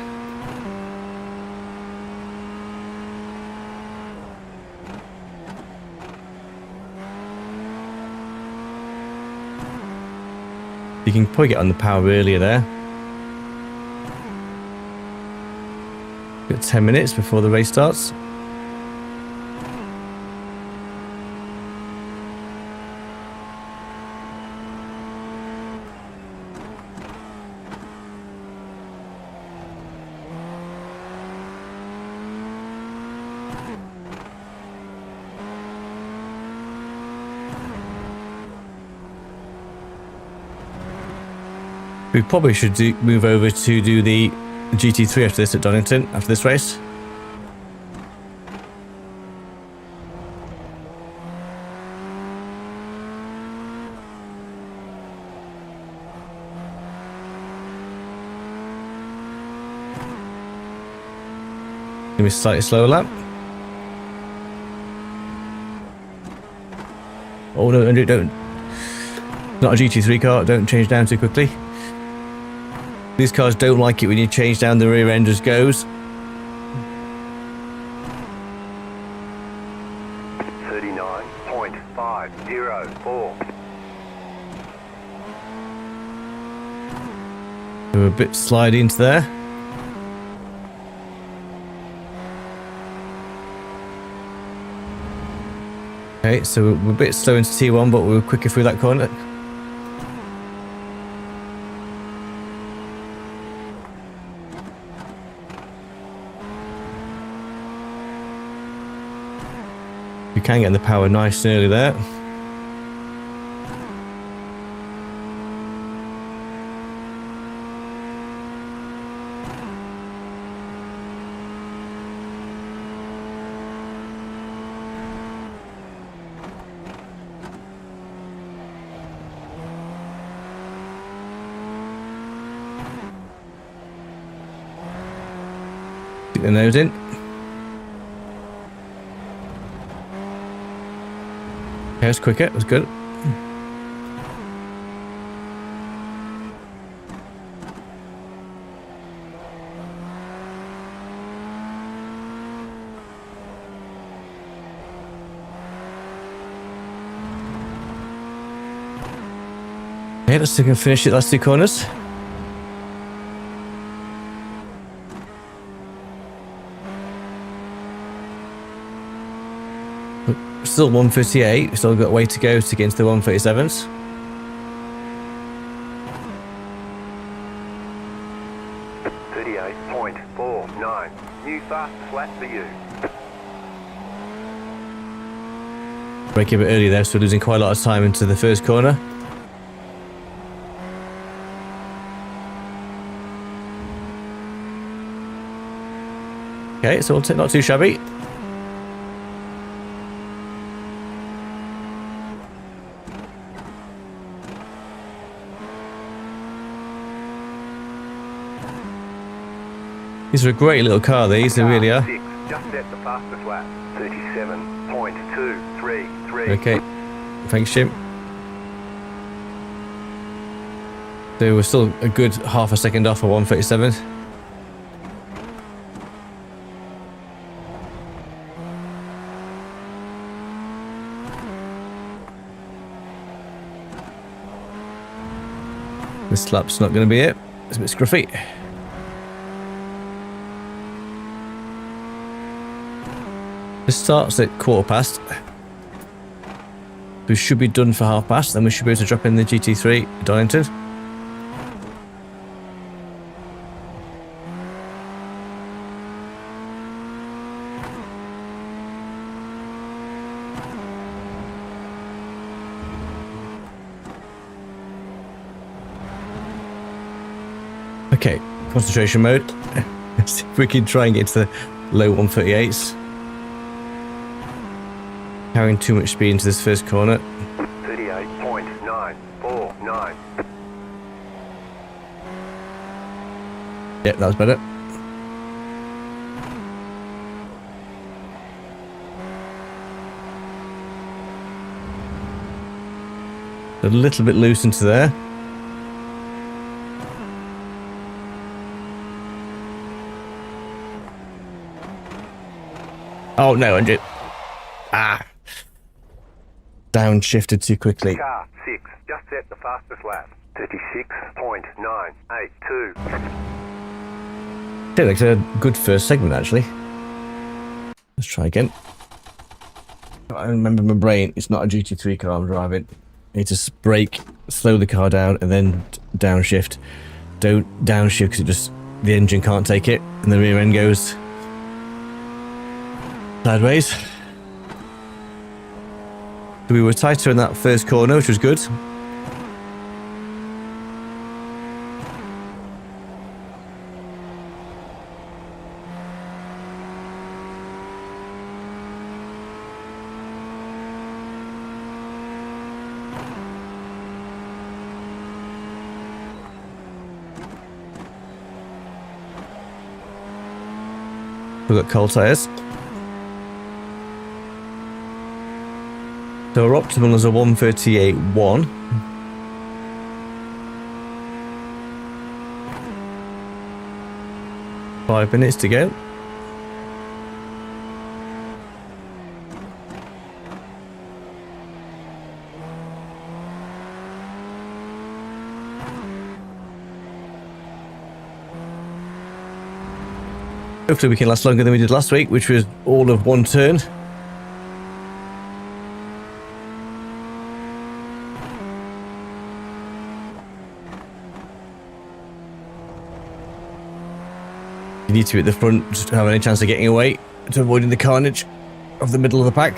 You can probably get on the power earlier there. Got 10 minutes before the race starts. We probably should move over to do the GT3 after this at Donington, after this race. Give me a slightly slower lap. Oh no, Andrew, don't. Not a GT3 car, don't change down too quickly. These cars don't like it when you change down, the rear end just goes. 39.504. We're a bit slidey into there. Okay, so we're a bit slow into T1, but we were quicker through that corner. You can get the power nice and early there. Keep the nose in. Okay, it was quicker, it was good. Okay, let's see if we can finish the last two corners. Still 138, still got a way to go to get into the 137s. .49. New fast flat for you. Braking a bit early there, so we're losing quite a lot of time into the first corner. Okay, so not too shabby. These are a great little car, these, they really are. Just set the fastest lap. 37.233. Okay, thanks, Jim. So we're still a good half a second off of 137. This lap's not going to be it. It's a bit scruffy. This starts at 1/4 past. We should be done for 1/2 past, then we should be able to drop in the GT3 Donington. Okay, concentration mode. See if we can try and get to the low 138s. Carrying too much speed into this first corner. 38.949. Yep, that was better. A little bit loose into there. Oh no, Andrew. Ah. Downshifted too quickly. Car 6, just set the fastest lap. 36.982. Yeah, that's a good first segment actually. Let's try again. I remember my brain, it's not a GT3 car I'm driving. I need to brake, slow the car down, and then downshift. Don't downshift because the engine can't take it, and the rear end goes sideways. We were tighter in that first corner, which was good. We've got cold tyres. So our optimal is a 1:38.1. Five minutes to go. Hopefully we can last longer than we did last week, which was all of one turn. You need to be at the front just to have any chance of getting away, to avoiding the carnage of the middle of the pack.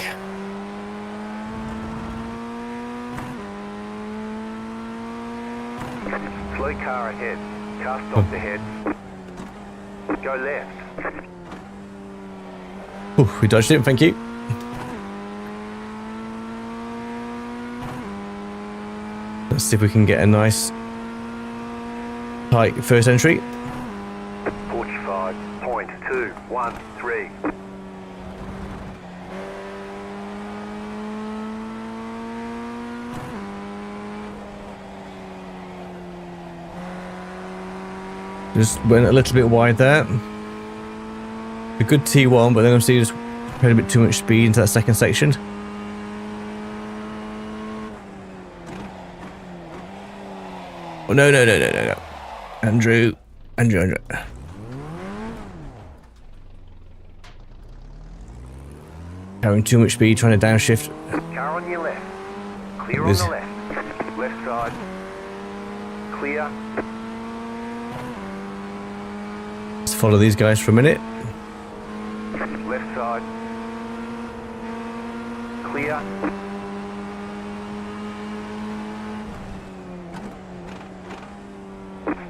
Slow car ahead. Car stopped ahead. Go left. Ooh, we dodged it, thank you. Let's see if we can get a nice tight first entry. 45.213. Just went a little bit wide there. A good T1, but then I'm seeing just put a bit too much speed into that second section. Oh, no. Andrew. Carrying too much speed, trying to downshift. Car on your left. Clear on the left. Left side. Clear. Let's follow these guys for a minute. Left side. Clear.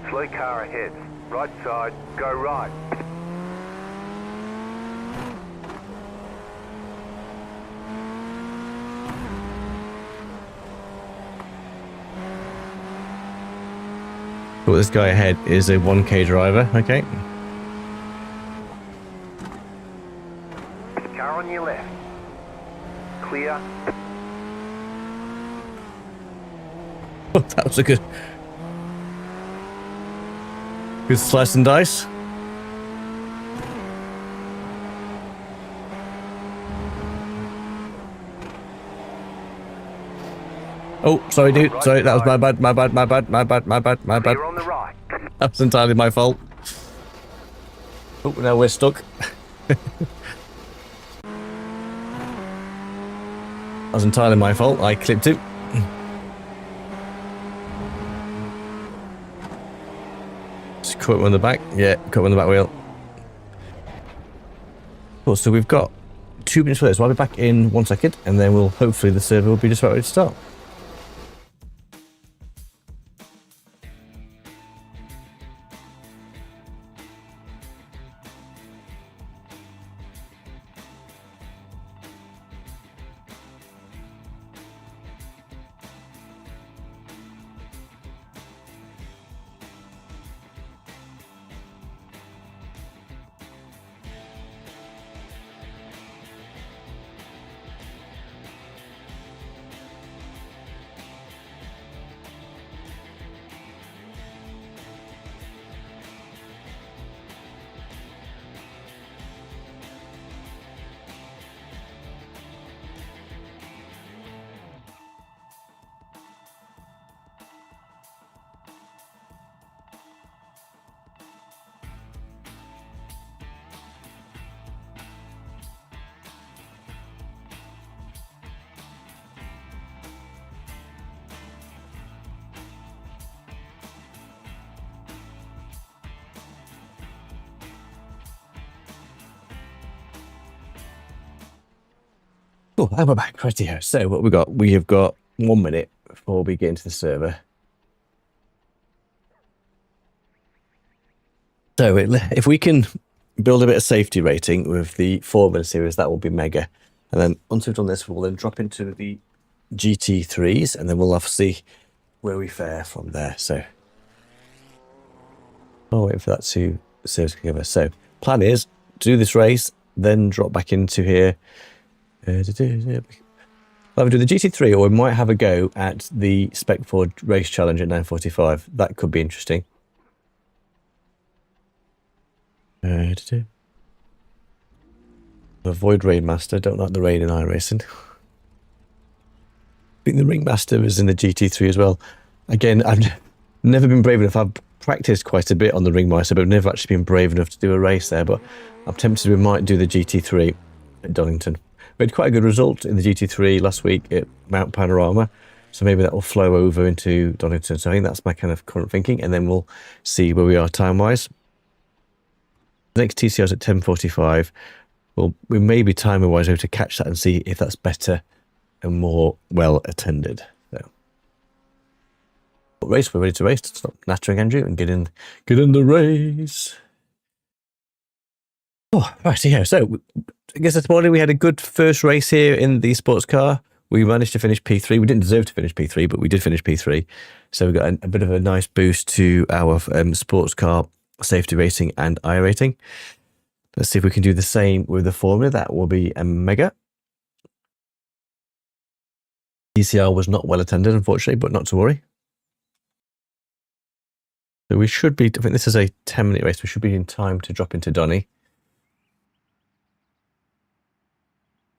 Slow car ahead. Right side. Go right. But this guy ahead is a 1K driver, okay. Car on your left. Clear. Oh, that was a good slice and dice. Oh, sorry, dude. Right Sorry, that was side. my bad. Clear on the right. That was entirely my fault. Oh, now we're stuck. That was entirely my fault. I clipped it. Just caught him on the back. Yeah, caught him on the back wheel. Cool, so we've got 2 minutes for this. So I'll be back in 1 second, and then we'll hopefully the server will be just about ready to start. Cool, and we're back right here. So what we got? We have got 1 minute before we get into the server. So if we can build a bit of safety rating with the 4-minute series, that will be mega. And then once we've done this, we'll then drop into the GT3s, and then we'll have to see where we fare from there. So I'll wait for that to serve together. So plan is do this race, then drop back into here. Either do the GT3 or we might have a go at the Spec 4 race challenge at 9:45. That could be interesting. Avoid Rainmaster. Don't like the rain in iRacing. I think the Ringmaster is in the GT3 as well. Again, I've never been brave enough. I've practiced quite a bit on the Ringmaster, but I've never actually been brave enough to do a race there. But I'm tempted we might do the GT3 at Donington. We had quite a good result in the GT3 last week at Mount Panorama, so maybe that will flow over into Donington. So I think that's my kind of current thinking, and then we'll see where we are time-wise. The next TCR is at 10:45. Well, we may be timer-wise able to catch that and see if that's better and more well-attended. So, race, we're ready to race. Stop nattering, Andrew, and get in the race. Oh, right, yeah. So, I guess this morning we had a good first race here in the sports car. We managed to finish P3. We didn't deserve to finish P3, but we did finish P3. So we got a bit of a nice boost to our sports car safety rating and I rating. Let's see if we can do the same with the Formula. That will be a mega. DCR was not well attended, unfortunately, but not to worry. So we should be, I think this is a 10-minute race. We should be in time to drop into Donny.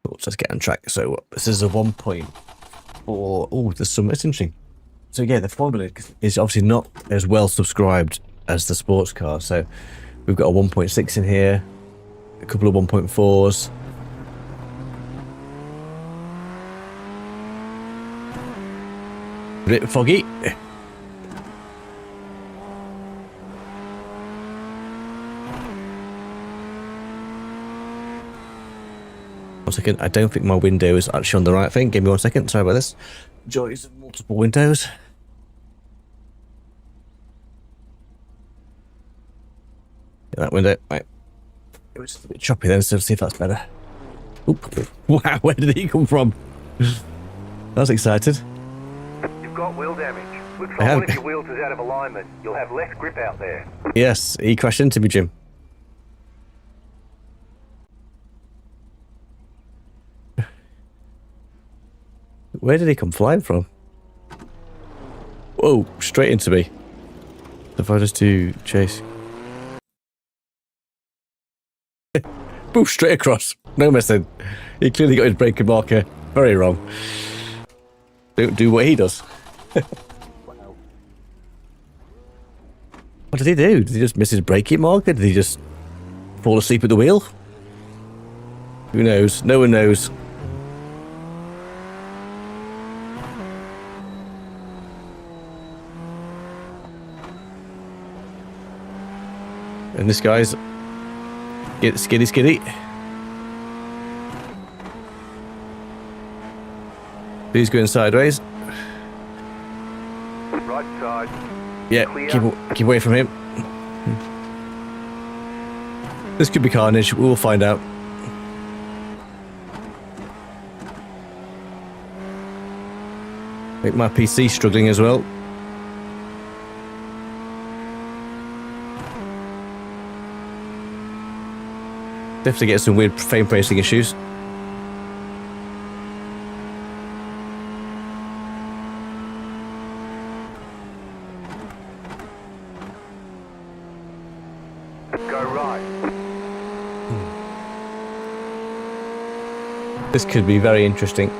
Let's get on track. So this is a 1.4. Oh, there's some, it's interesting. So yeah, the Formula is obviously not as well subscribed as the sports car. So we've got a 1.6 in here, a couple of 1.4s. A bit foggy. One second, I don't think my window is actually on the right thing. Give me 1 second, sorry about this. Joys of multiple windows. Get that window, right. It was just a bit choppy then, so let's see if that's better. Oop. Wow, where did he come from? I was excited. You've got wheel damage. Looks like one of your wheels is out of alignment. You'll have less grip out there. Yes, he crashed into me, Jim. Where did he come flying from? Whoa, straight into me. If I just do chase. Boom, straight across. No messing. He clearly got his braking marker very wrong. Don't do what he does. Wow. What did he do? Did he just miss his braking marker? Did he just fall asleep at the wheel? Who knows? No one knows. And this guy's get skiddy. He's going sideways. Right side. Yeah, keep away from him. This could be carnage. We'll find out. I think my PC's struggling as well. Definitely get some weird frame tracing issues. Go right. This could be very interesting.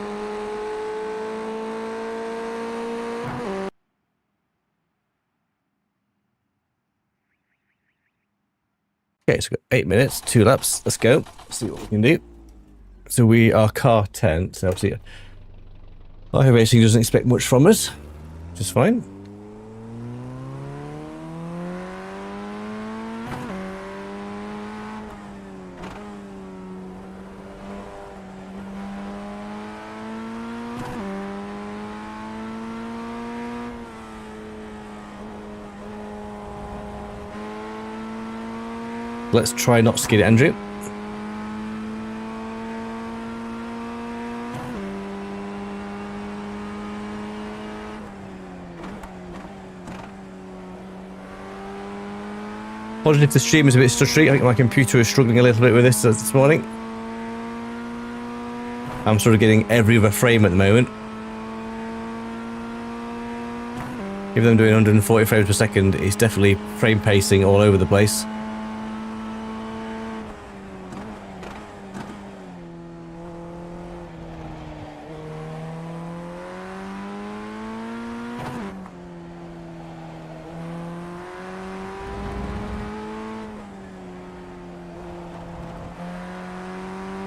Okay, so we've got 8 minutes, 2 laps. Let's go. Let's see what we can do. So we are car 10. So obviously, iRacing doesn't expect much from us, which is fine. Let's try not skid it, Andrew. Apologies if the stream is a bit stuttery. I think my computer is struggling a little bit with this morning. I'm sort of getting every other frame at the moment. Even though I'm doing 140 frames per second, it's definitely frame pacing all over the place.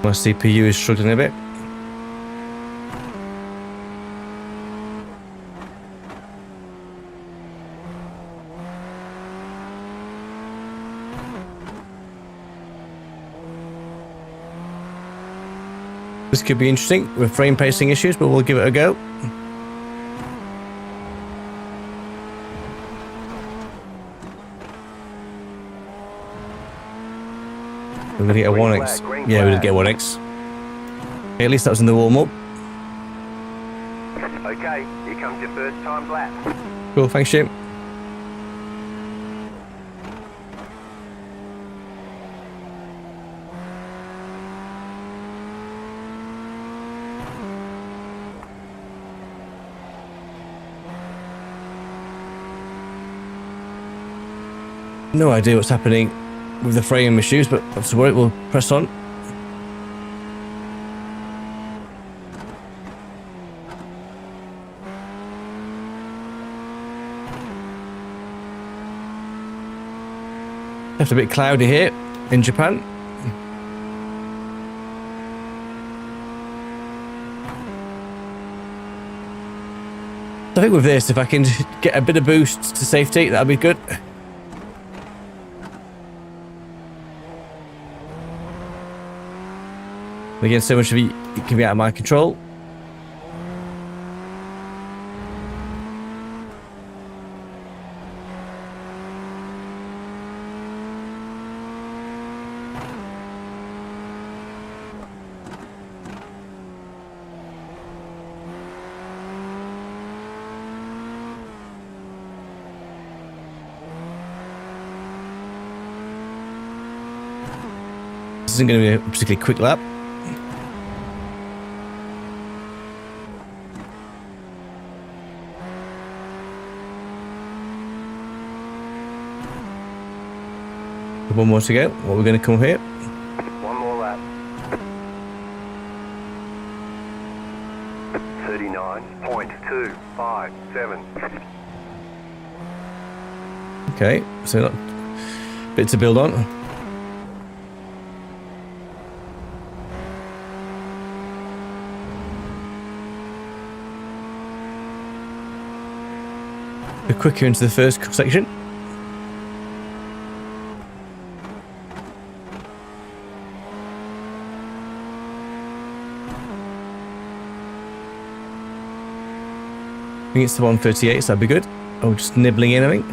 My CPU is struggling a bit. This could be interesting with frame pacing issues, but we'll give it a go. We're gonna get a 1x. Yeah, we did get 1x. Okay, at least that was in the warm-up. Okay, here comes your first time lap. Cool, thanks, Jim. No idea what's happening with the frame issues, but not to worry, we'll press on. It's a bit cloudy here in Japan. I think with this, if I can get a bit of boost to safety, that'll be good. Again, so much of it can be out of my control. This isn't going to be a particularly quick lap. One more to go. What we're going to come here. One more lap. 39.257. Okay, so not bit to build on. We're quicker into the first section. I think it's the 138, so that'd be good. Oh, just nibbling in, I think.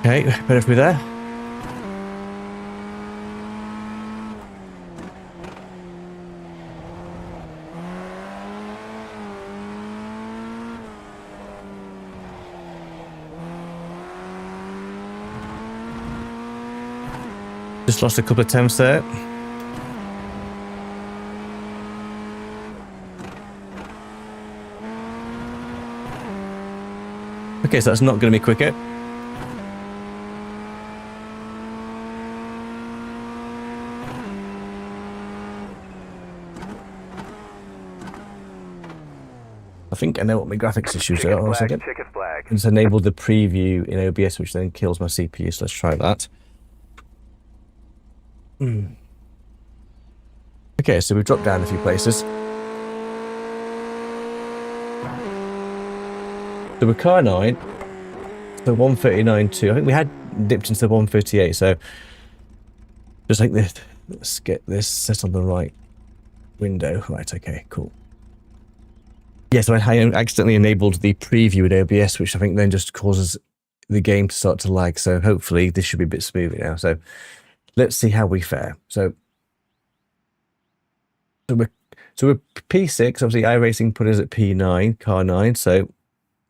Okay, better be there. Just lost a couple of temps there. Okay, so that's not going to be quicker. I think I know what my graphics issues are. Hold on a second. It's enabled the preview in OBS, which then kills my CPU, so let's try that. Okay, so we've dropped down a few places. So we're car 9, so 139.2. I think we had dipped into the 138, so just like this. Let's get this set on the right window. Right, okay, cool. Yeah, so I accidentally enabled the preview with OBS, which I think then just causes the game to start to lag. So hopefully this should be a bit smoother now. So let's see how we fare. So we're P6. Obviously, iRacing put us at P9, car 9. So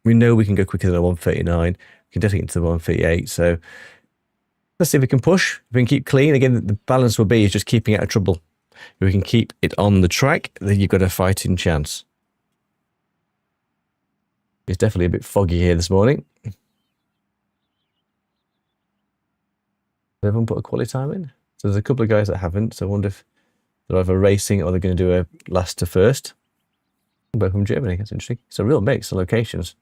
we know we can go quicker than a 139. We can definitely get to the 138. So let's see if we can push. If we can keep clean. Again, the balance will be is just keeping out of trouble. If we can keep it on the track, then you've got a fighting chance. It's definitely a bit foggy here this morning. Did everyone put a quality time in? So there's a couple of guys that haven't. So I wonder if they're either racing or they're going to do a last to first. Both from Germany. That's interesting. It's a real mix of locations.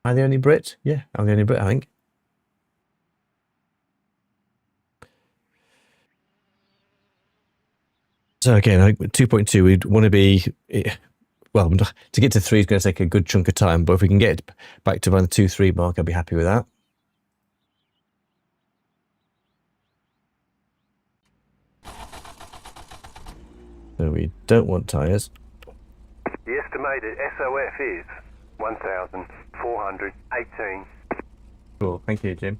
Am I the only Brit? Yeah, I'm the only Brit, I think. So again, I think 2.2, we'd want to be, well, to get to 3 is going to take a good chunk of time, but if we can get back to around the 2-3 mark, I'd be happy with that. So we don't want tyres. The estimated SOF is 1,418. Cool, thank you, Jim.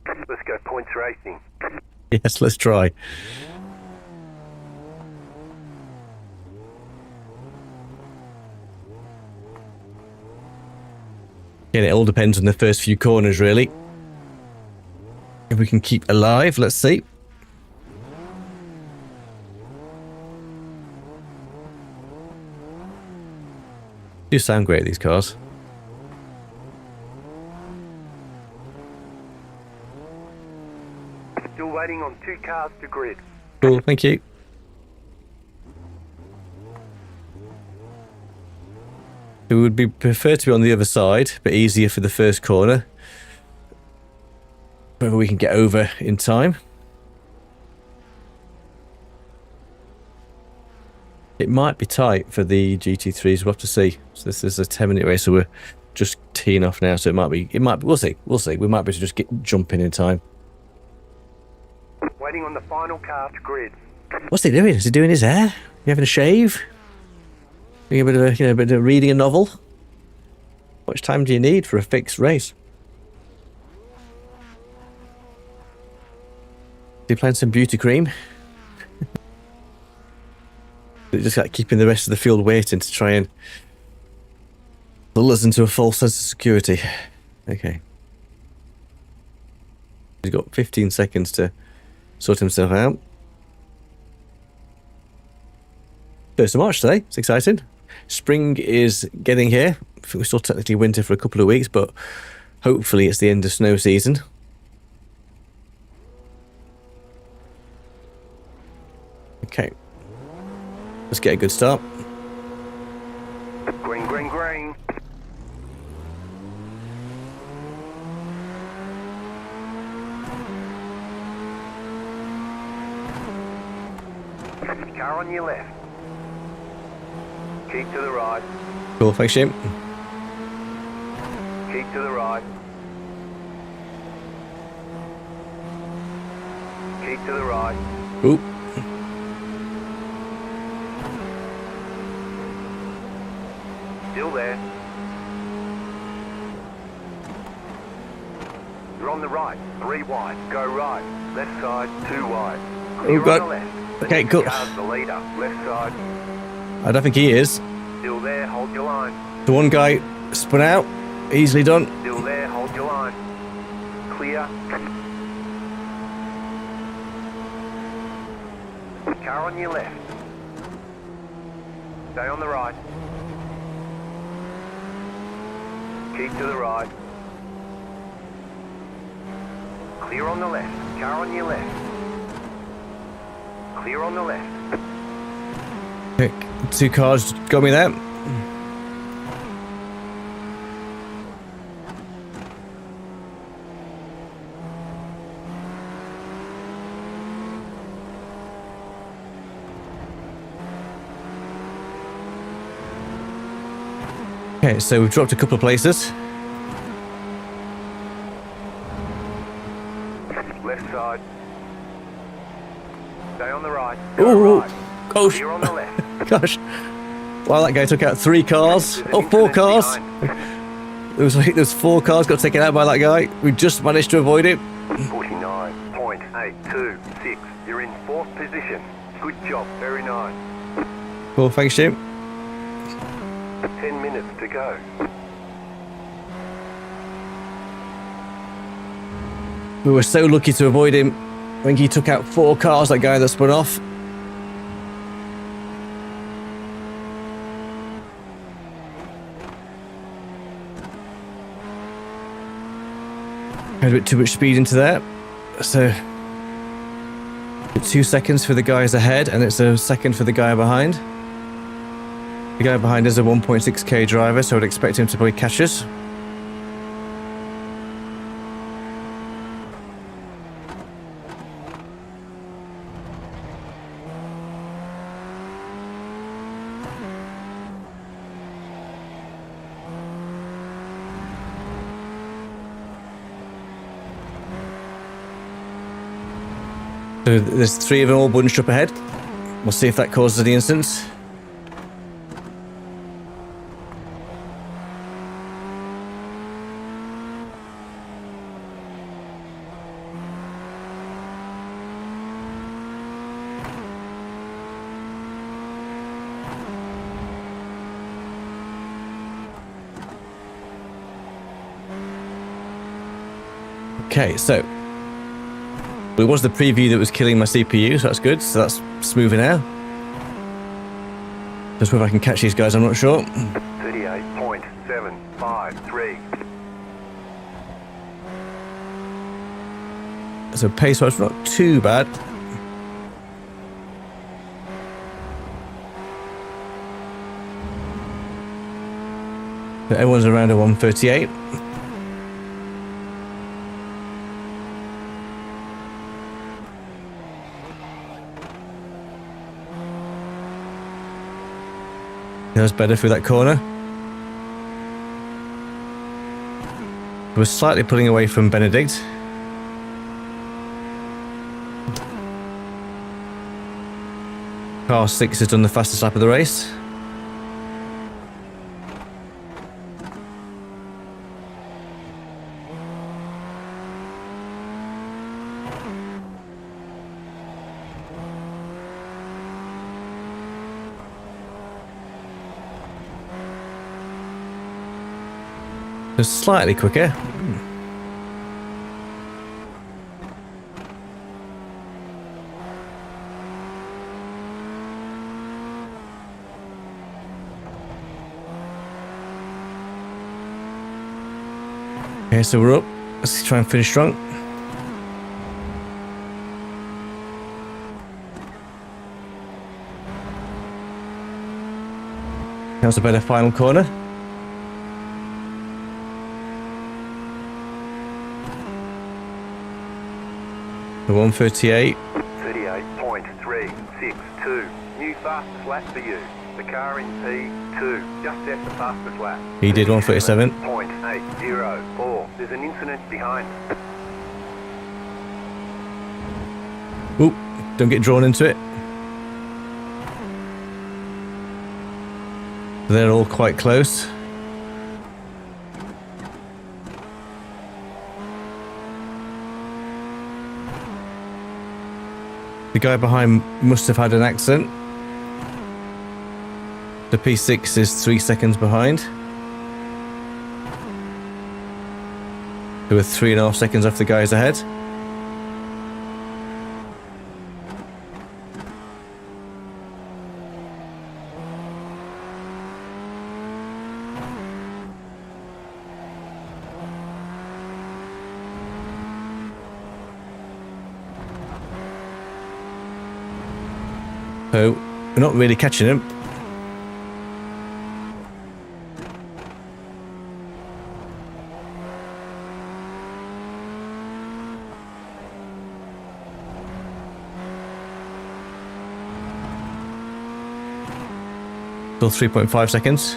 Let's go points racing. Yes, let's try. Again, it all depends on the first few corners, really. If we can keep alive, let's see. Do sound great, these cars. Still waiting on 2 cars to grid. Cool, thank you. It would be preferred to be on the other side, but easier for the first corner. Whether we can get over in time. It might be tight for the GT3s. We'll have to see. So this is a 10-minute race, so we're just teeing off now. So it might be. We'll see. We'll see. We might be able to just jump in time. Waiting on the final car to grid. What's he doing? Is he doing his hair? You having a shave? Doing a bit of a bit of reading a novel. How much time do you need for a fixed race? Is he applying some beauty cream? Just like keeping the rest of the field waiting to try and lull us into a false sense of security. Okay. He's got 15 seconds to sort himself out. 1st of March today. It's exciting. Spring is getting here. I think we're still technically winter for a couple of weeks, but hopefully it's the end of snow season. Okay. Let's get a good start. Green, green, green. Car on your left. Keep to the right. Cool, thanks, Jim. Keep to the right. Keep to the right. Ooh. Still there. You're on the right. 3 wide. Go right. Left side. 2 wide. Clear God. on the left. Okay, cool. Car's the leader. Left side. I don't think he is. Still there. Hold your line. The one guy spun out. Easily done. Still there. Hold your line. Clear. Car on your left. Stay on the right. Keep to the right. Clear on the left. Car on your left. Clear on the left. Okay, 2 cars got me there. Okay, so we've dropped a couple of places. Left side. Stay on the right. Go Ooh. right. Oh, Clear on the left. gosh. Well, that guy took out 3 cars. There's an Oh, 4 incident cars. behind. There's 4 cars got taken out by that guy. We just managed to avoid it. 49.826. You're in 4th position. Good job. Very nice. Cool, thanks, Jim. 10 minutes to go. We were so lucky to avoid him. I think he took out 4 cars, that guy that spun off. Had a bit too much speed into there. So 2 seconds for the guys ahead, and it's a second for the guy behind. The guy behind is a 1.6k driver, so I'd expect him to probably catch us. So there's 3 of them all bunched up ahead. We'll see if that causes any incidents. Okay, so it was the preview that was killing my CPU, so that's good. So that's smoother now. Just whether I can catch these guys, I'm not sure. 38.753. So pace-wise, not too bad. But everyone's around a 138. That was better through that corner. I was slightly pulling away from Benedict. Car 6 has done the fastest lap of the race. Just slightly quicker. Okay, so we're up. Let's try and finish strong. That was a better final corner. The 138. 38.362. New fastest lap for you. The car in P2 just set the fastest lap. He did 137. 0.804. There's an incident behind. Oop, don't get drawn into it. They're all quite close. The guy behind must have had an accident. The P6 is 3 seconds behind. They were 3.5 seconds off the guys ahead. So we're not really catching him. Still 3.5 seconds.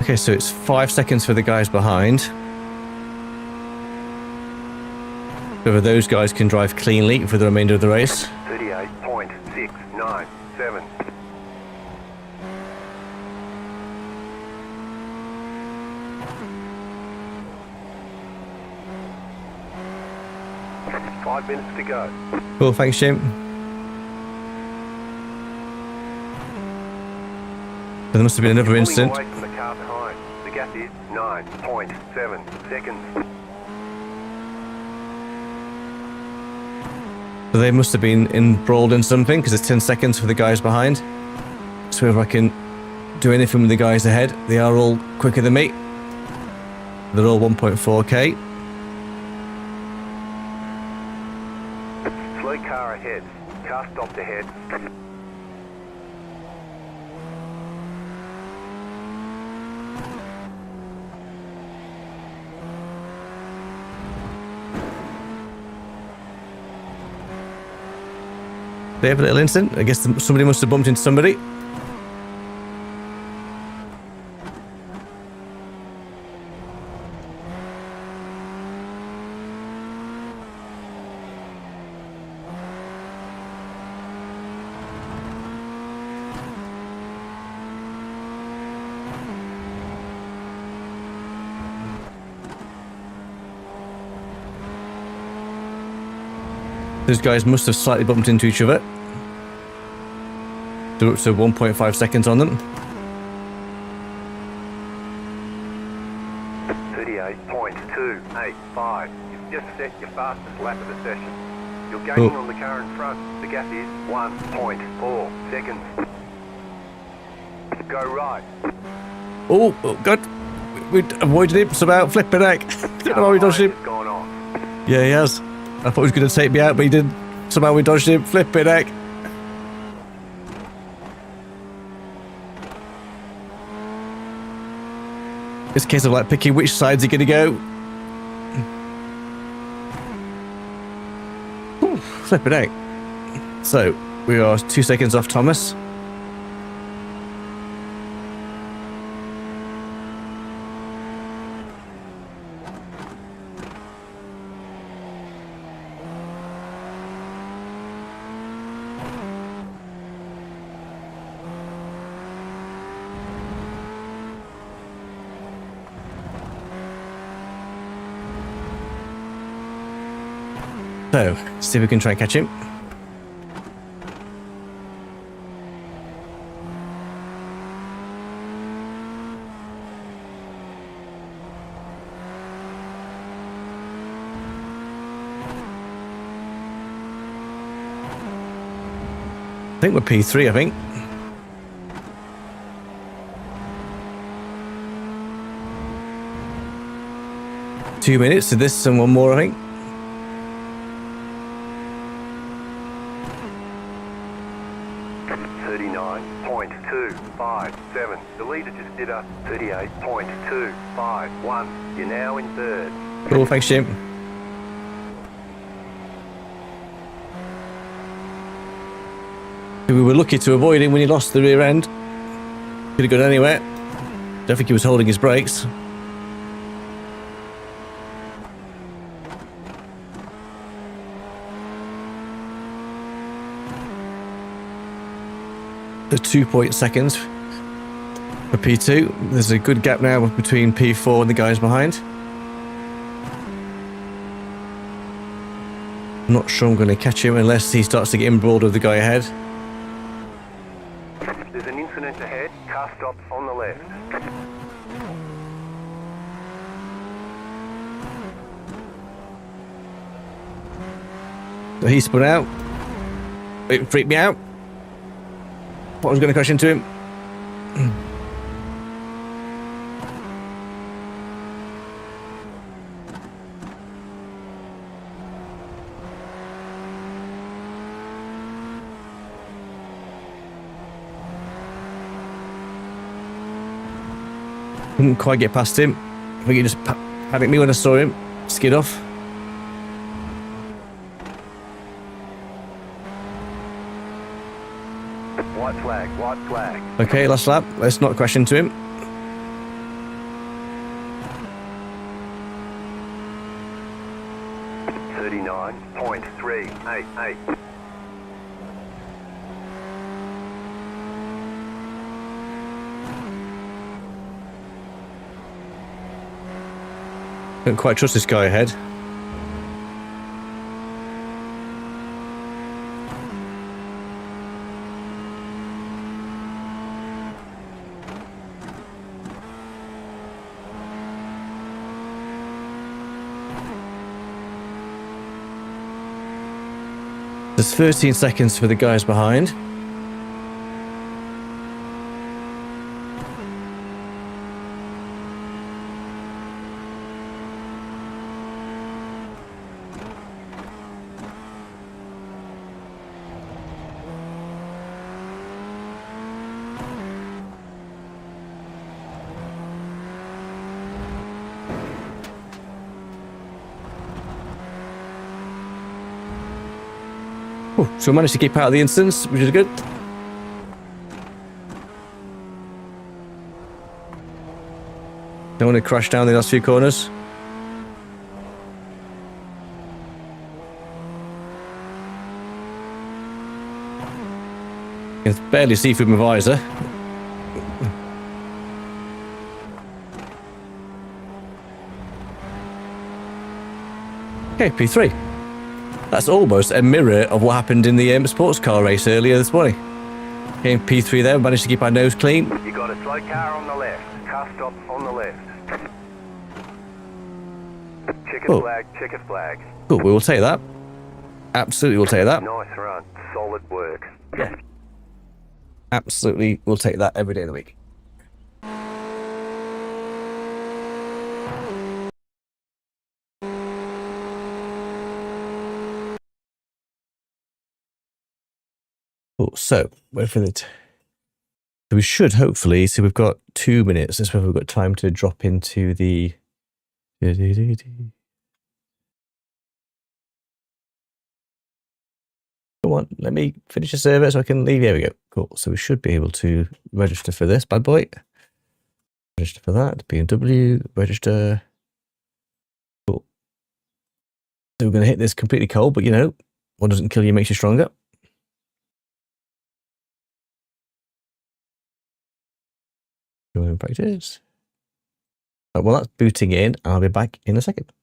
Okay, so it's 5 seconds for the guys behind. Whether those guys can drive cleanly for the remainder of the race. 38.697. Five minutes to go. Cool, thanks, Jim. There must have been another incident. Away from the car behind. The gap is 9.7 seconds. So they must have been embroiled in something, because it's 10 seconds for the guys behind. So if I can do anything with the guys ahead, they are all quicker than me. They're all 1.4k. Slow car ahead. Car stopped ahead. They have a little incident. I guess somebody must have bumped into somebody. Those guys must have slightly bumped into each other. They're up to 1.5 seconds on them. 38.285. You've just set your fastest lap of the session. You're gaining on the car in front. The gap is 1.4 seconds. Go right. Oh, God. We avoided him somehow. Flipping heck. Don't know how we dodged him. Gone on. Yeah, he has. I thought he was going to take me out, but he didn't. Somehow we dodged him. Flipping heck. It's a case of like picking which side's he going to go. Ooh, flipping heck. So, we are 2 seconds off Thomas. So, see if we can try and catch him. I think we're P3, I think. Two minutes to this and one more, I think. The leader just did a 38.251. You're now in third. Cool, thanks, Jim. We were lucky to avoid him when he lost the rear end. Could have gone anywhere. Don't think he was holding his brakes. The 2 seconds for P2. There's a good gap now between P4 and the guys behind. I'm not sure I'm going to catch him unless he starts to get embroiled with the guy ahead. There's an incident ahead. Car stops on the left. So he spun out. It freaked me out. I was going to crash into him. Couldn't quite get past him. I think he just panicked me when I saw him. Skid off. White flag, white flag. Okay, last lap. Let's not crash into him. 0.388. Don't quite trust this guy ahead. There's 13 seconds for the guys behind. Ooh, so we managed to keep out of the instance, which is good. Don't want to crash down the last few corners. You can barely see through my visor. Okay, P3. That's almost a mirror of what happened in the sports car race earlier this morning. Okay, P3 there, we managed to keep our nose clean. You got a slow car on the left. Car stop on the left. Checkered flag, checkered flag. Cool, we will take that. Absolutely, we'll take that. Nice run. Solid work. Yeah. Absolutely, we'll take that every day of the week. Cool, so, wait for it. We should hopefully, so we've got 2 minutes. That's where we've got time to drop into the... Come on, let me finish the survey so I can leave. Here we go. Cool. So we should be able to register for this bad boy. Register for that. BMW, register. Cool. So we're going to hit this completely cold, but you know, what doesn't kill you makes you stronger. Go and practice. Well, that's booting in. I'll be back in a second.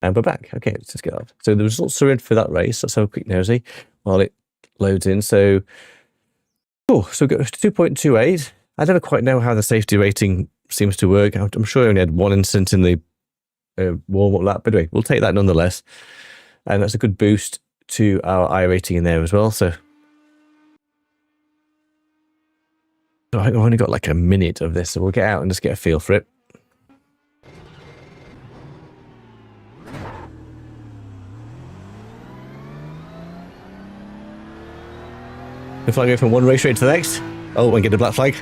And we're back. Okay, let's just get off. So the results are in for that race. Let's have a quick nosy while it loads in. So, oh, so we got 2.28. I never quite know how the safety rating seems to work. I'm sure I only had one incident in the warm-up lap, but anyway, we'll take that nonetheless. And that's a good boost to our I rating in there as well. So I've only got like a minute of this, so we'll get out and just get a feel for it. If I go from one race straight to the next, oh, and get the black flag.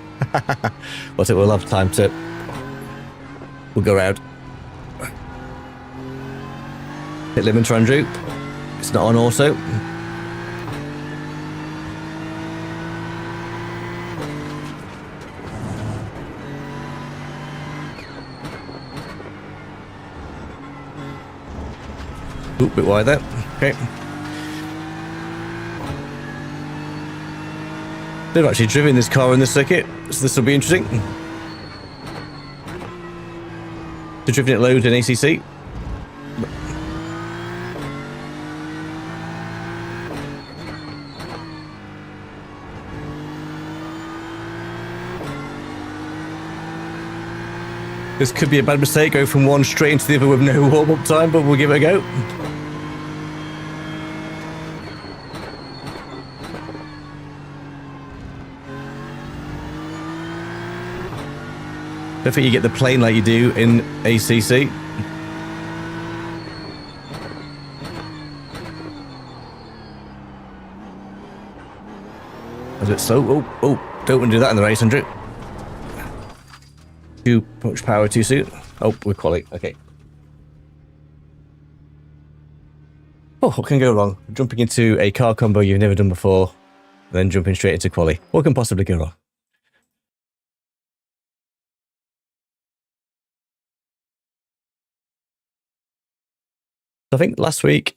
What's it? We'll have time to. We'll go around. Hit limiter, Andrew. It's not on also. Ooh, bit wide there. Okay. They've actually driven this car in this circuit, so this will be interesting. They've driven it loads in ACC. This could be a bad mistake, go from one straight into the other with no warm-up time, but we'll give it a go. I don't think you get the plane like you do in ACC. A bit slow. Oh, don't want to do that in the race, Andrew. Too much power too soon. Oh, we're quali. Okay. Oh, what can go wrong? Jumping into a car combo you've never done before, and then jumping straight into quali. What can possibly go wrong? I think last week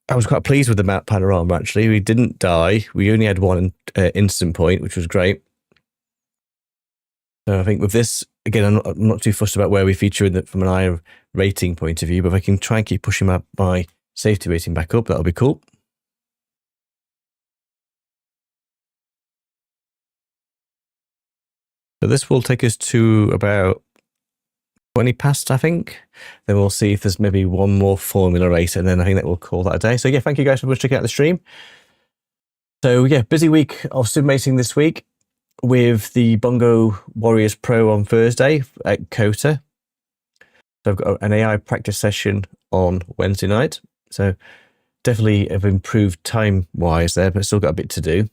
I was quite pleased with the map panorama, actually. We didn't die. We only had one instant point, which was great. So I think with this, again, I'm not too fussed about where we feature from an I rating point of view, but if I can try and keep pushing my safety rating back up, that'll be cool. So this will take us to about 20 past, I think. Then we'll see if there's maybe one more formula race, and then I think that we'll call that a day. So yeah, thank you guys for checking out the stream. So yeah, busy week of sim racing this week, with the Bongo Warriors Pro on Thursday at Kota. So I've got an AI practice session on Wednesday night. So definitely have improved time-wise there, but still got a bit to do.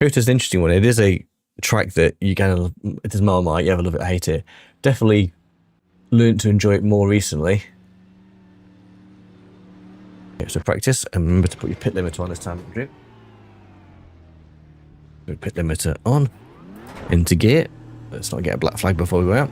Kota's an interesting one. It is a track that you kind of, it is Marmite, you either love it or hate it. Definitely learned to enjoy it more recently. Yeah, so practice, and remember to put your pit limiter on this time, Andrew. Pit limiter on, into gear. Let's not get a black flag before we go out.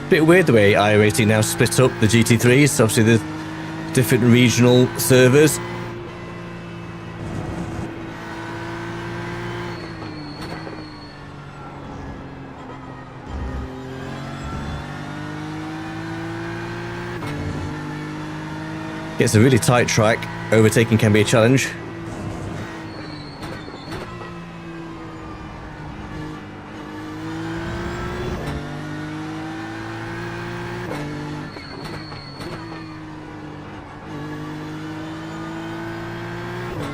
Bit weird the way iRacing now split up the GT3s. Obviously there's different regional servers. It's a really tight track. Overtaking can be a challenge.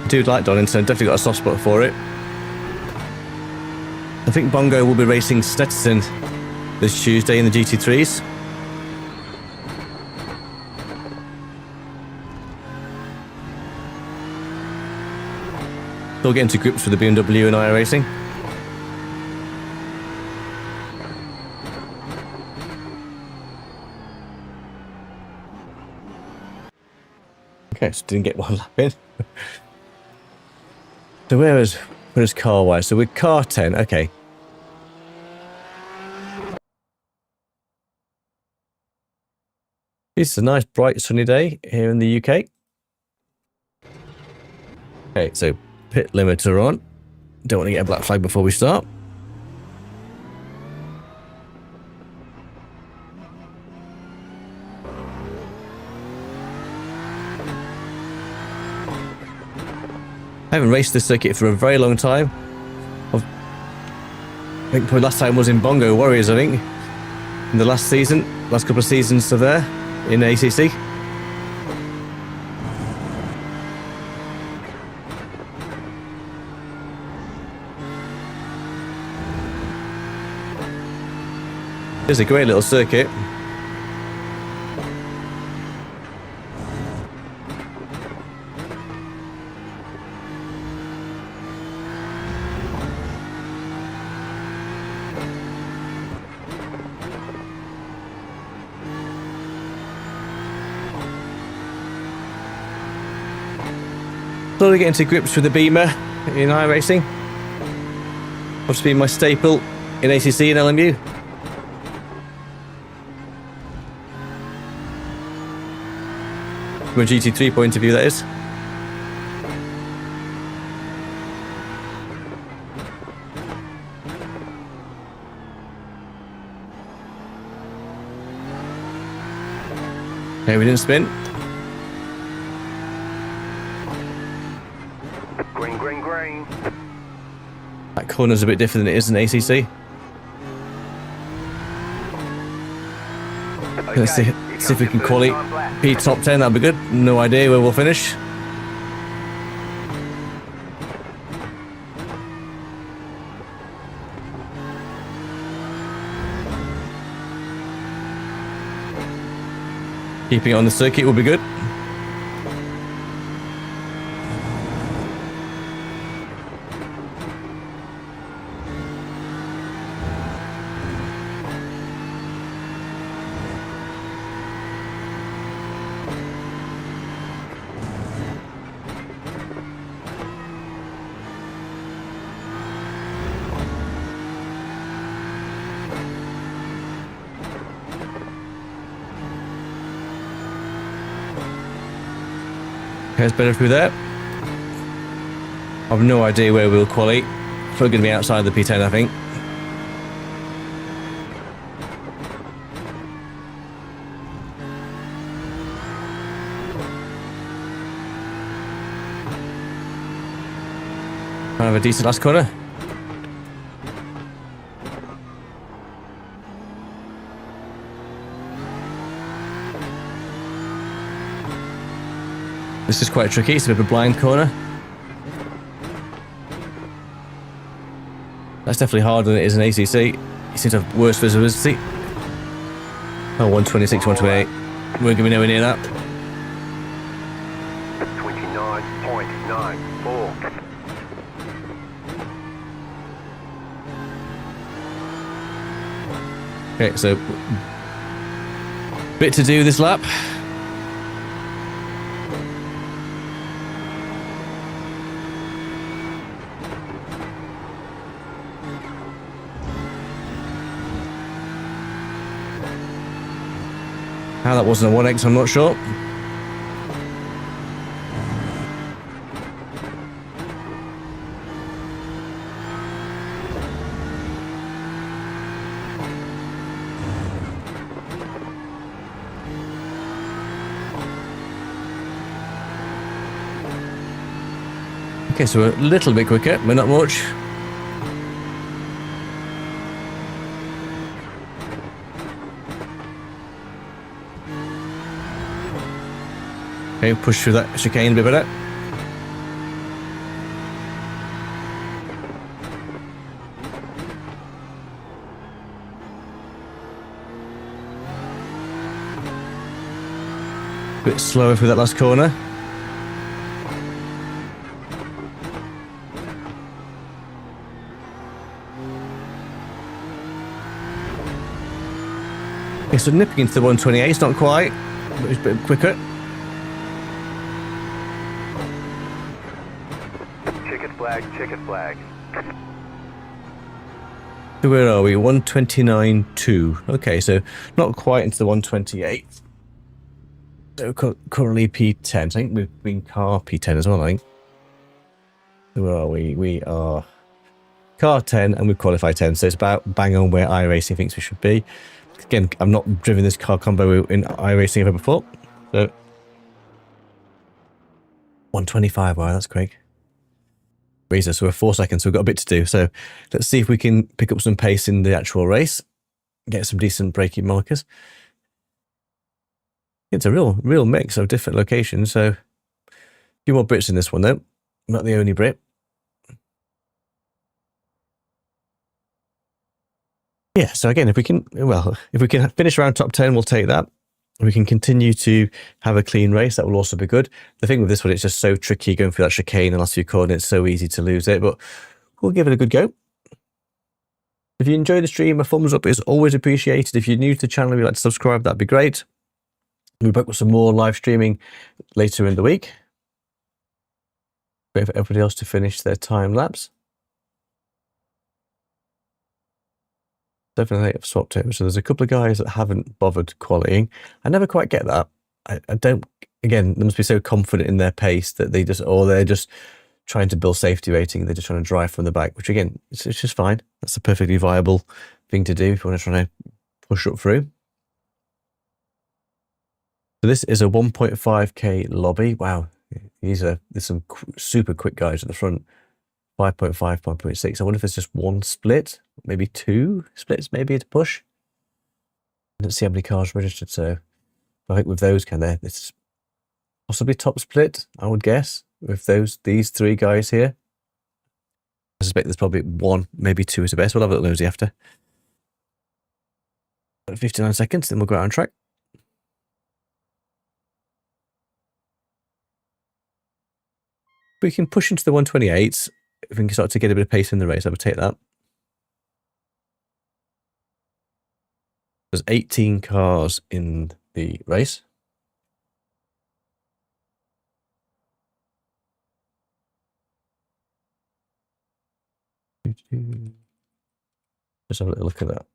I do like Donington, definitely got a soft spot for it. I think Bongo will be racing Stetson this Tuesday in the GT3s. Still getting to grips with the BMW and iRacing. Okay, so didn't get one lap in. So where is car wise? So we're car 10, okay. It's a nice bright sunny day here in the UK. Okay, so pit limiter on. Don't want to get a black flag before we start. I haven't raced this circuit for a very long time. I think probably last time was in Bongo Warriors, I think. In the last couple of seasons of there in ACC. It's a great little circuit. slowly getting to grips with the Beamer in iRacing. What's been my staple in ACC and LMU. From a GT3 point of view, that is. Okay, we didn't spin. Green, green, green. That corner's a bit different than it is in ACC. Okay, Let's see here if comes we can your qualify first time black. P top 10, that'd be good. No idea where we'll finish. Keeping it on the circuit will be good. Okay, it's better through there. I've no idea where we'll qualify. We're going to be outside the P10, I think. Kind of a decent last corner. This is quite tricky, it's a bit of a blind corner. That's definitely harder than it is in ACC. You seem to have worse visibility. Oh, 126, 128. We're going to be nowhere near that. 29.94. Okay, so bit to do this lap. How that wasn't a 1x, I'm not sure. Okay, so we're a little bit quicker, but not much. Okay, push through that chicane a bit better. Bit slower through that last corner. Okay, so nipping into the 128, it's not quite, but it's a bit quicker. Checkered flag. So where are we? 129.2. Okay, so not quite into the 128. So currently P10. I think we've been car P10 as well, I think. So where are we? We are car 10 and we've qualified 10. So it's about bang on where iRacing thinks we should be. Again, I've not driven this car combo in iRacing ever before. So 125, wow, that's quick. So we're 4 seconds, so we've got a bit to do. So let's see if we can pick up some pace in the actual race, get some decent braking markers. It's a real mix of different locations. So a few more Brits in this one, though. Not the only Brit. Yeah. So again, if we can finish around top 10, we'll take that. We can continue to have a clean race. That will also be good. The thing with this one, it's just so tricky going through that chicane and last few corners. It's so easy to lose it, but we'll give it a good go. If you enjoy the stream, a thumbs up is always appreciated. If you're new to the channel and you'd like to subscribe, that'd be great. We'll be back with some more live streaming later in the week. Wait for everybody else to finish their time lapse. Definitely I've swapped over. So there's a couple of guys that haven't bothered qualifying. I never quite get that. I don't, again, they must be so confident in their pace that they just, or they're just trying to build safety rating. They're just trying to drive from the back, which again, it's just fine. That's a perfectly viable thing to do if you want to try to push up through. So this is a 1.5k lobby. Wow. There's some super quick guys at the front. 5.5, 5.6. I wonder if there's just one split, maybe two splits, maybe to push. I don't see how many cars registered, so I think with those it's possibly top split, I would guess, with these three guys here. I suspect there's probably one, maybe two is the best. We'll have a little nosy after. 59 seconds, then we'll go out on track. We can push into the 128s. If we can start to get a bit of pace in the race, I would take that. There's 18 cars in the race. Let's have a little look at that.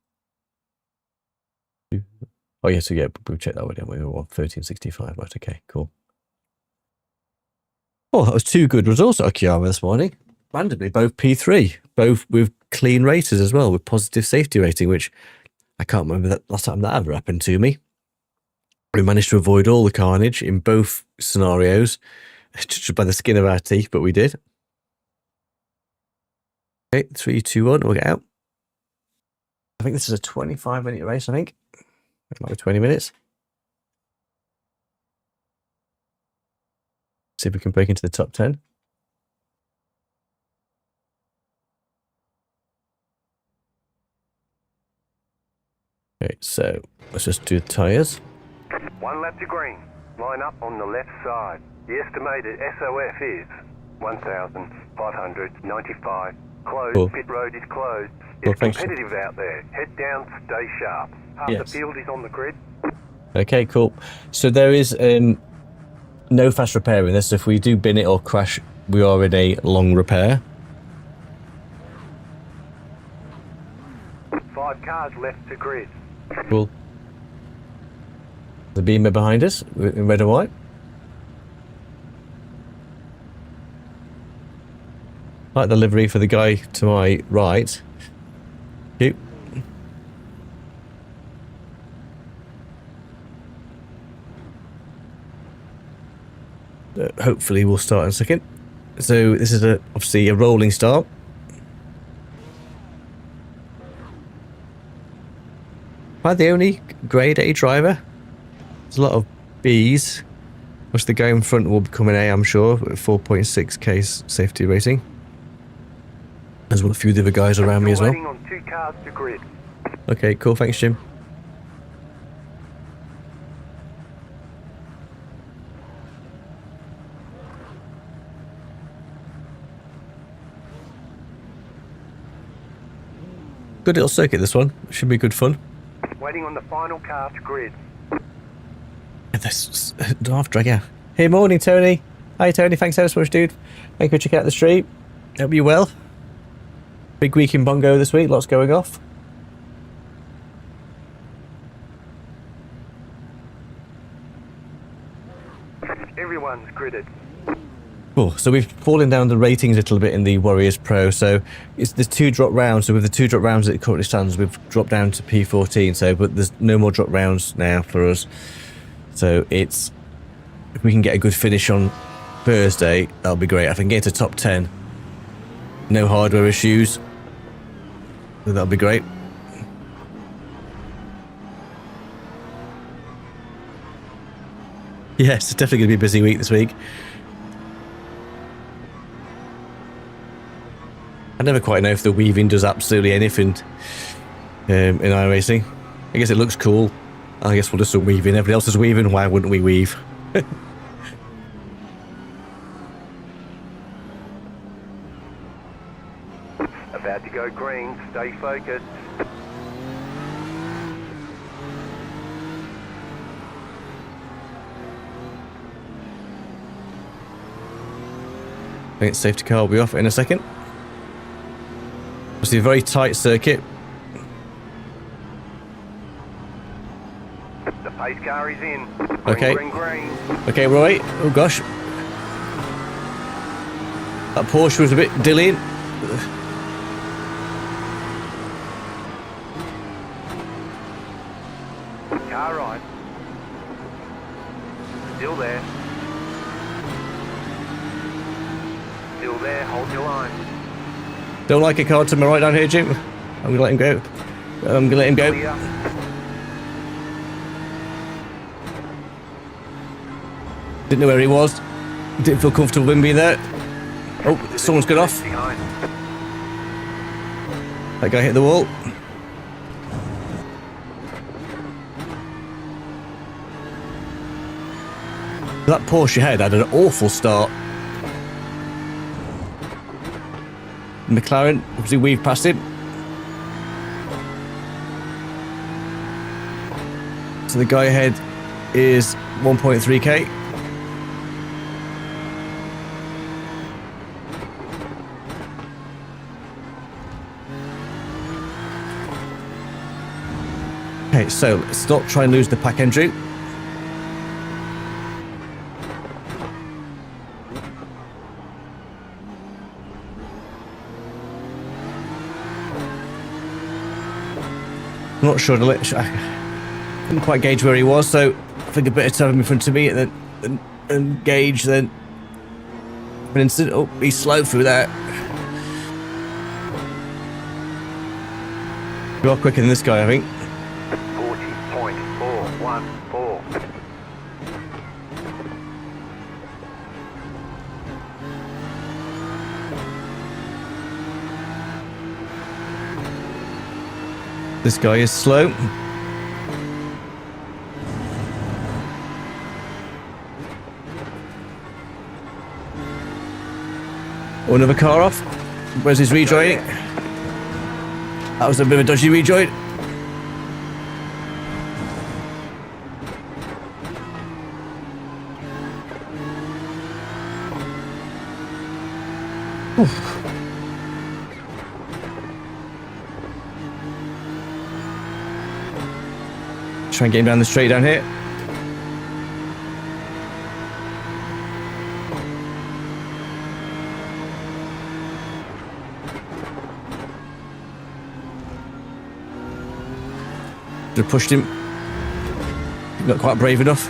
Oh yeah, so yeah, we've checked that one. We were 1365. Right, okay, cool. Oh, that was two good results at Akiyama this morning. Randomly, both P3, both with clean races as well, with positive safety rating, which I can't remember that last time that ever happened to me. We managed to avoid all the carnage in both scenarios, just by the skin of our teeth, but we did. Okay, 3, 2, 1, we'll get out. I think this is a 25-minute race, I think. It might be 20 minutes. See if we can break into the top 10. Okay, so let's just do the tyres. 1 lap to green. Line up on the left side. The estimated SOF is 1,595. Closed. Cool. Pit road is closed. Cool, It's thanks. competitive out there. Head down, stay sharp. Half the Yes. field is on the grid. Okay, cool. So there is no fast repair in this. So if we do bin it or crash, we are in a long repair. 5 cars left to grid. Cool. The beamer behind us in red and white. Like the livery for the guy to my right. Cute. Hopefully we'll start in a second. So this is obviously a rolling start. Am I the only grade A driver? There's a lot of Bs. Which the guy in front will become an A, I'm sure, with 4.6k safety rating. There's a few of the other guys around me as well. Waiting on 2 cars to grid. Okay, cool. Thanks, Jim. Good little circuit, this one. Should be good fun. Waiting on the final car to grid. This draft dragger. Hey, morning, Tony. Hi, Tony. Thanks so much, dude. Thank you for checking out the stream. Hope you're well. Big week in Bongo this week. Lots going off. Everyone's gridded. Cool. So we've fallen down the ratings a little bit in the Warriors Pro. So there's 2 drop rounds. So with the 2 drop rounds that it currently stands, we've dropped down to P14. So, but there's no more drop rounds now for us. So if we can get a good finish on Thursday, that'll be great. If I can get to top 10, no hardware issues, then that'll be great. Yes, it's definitely going to be a busy week this week. I never quite know if the weaving does absolutely anything in iRacing. I guess it looks cool. I guess we'll just start weaving. Everybody else is weaving. Why wouldn't we weave? About to go green. Stay focused. think safety car will be off in a second. It's a very tight circuit. The pace car is in. Okay. Green, green. Okay, Roy. Oh gosh. That Porsche was a bit dillying. Car right. Still there. Still there. Hold your line. Don't like a car to my right down here, Jim. I'm gonna let him go. I'm gonna let him go. Clear. Didn't know where he was. Didn't feel comfortable with him being there. Oh, someone's got off. Behind. That guy hit the wall. That Porsche ahead had an awful start. McLaren, obviously weaved past him. So the guy ahead is 1.3k. Okay, so let's not try and lose the pack entry. I'm not sure I couldn't quite gauge where he was, so I think a bit of time in front of me and gauge then. For instance, oh, he's slow through that. We are quicker than this guy, I think. 40.414. This guy is slow. Oh, another car off. Where's his rejoin? That was a bit of a dodgy rejoin. Try and get him down the straight down here. Should have pushed him. Not quite brave enough.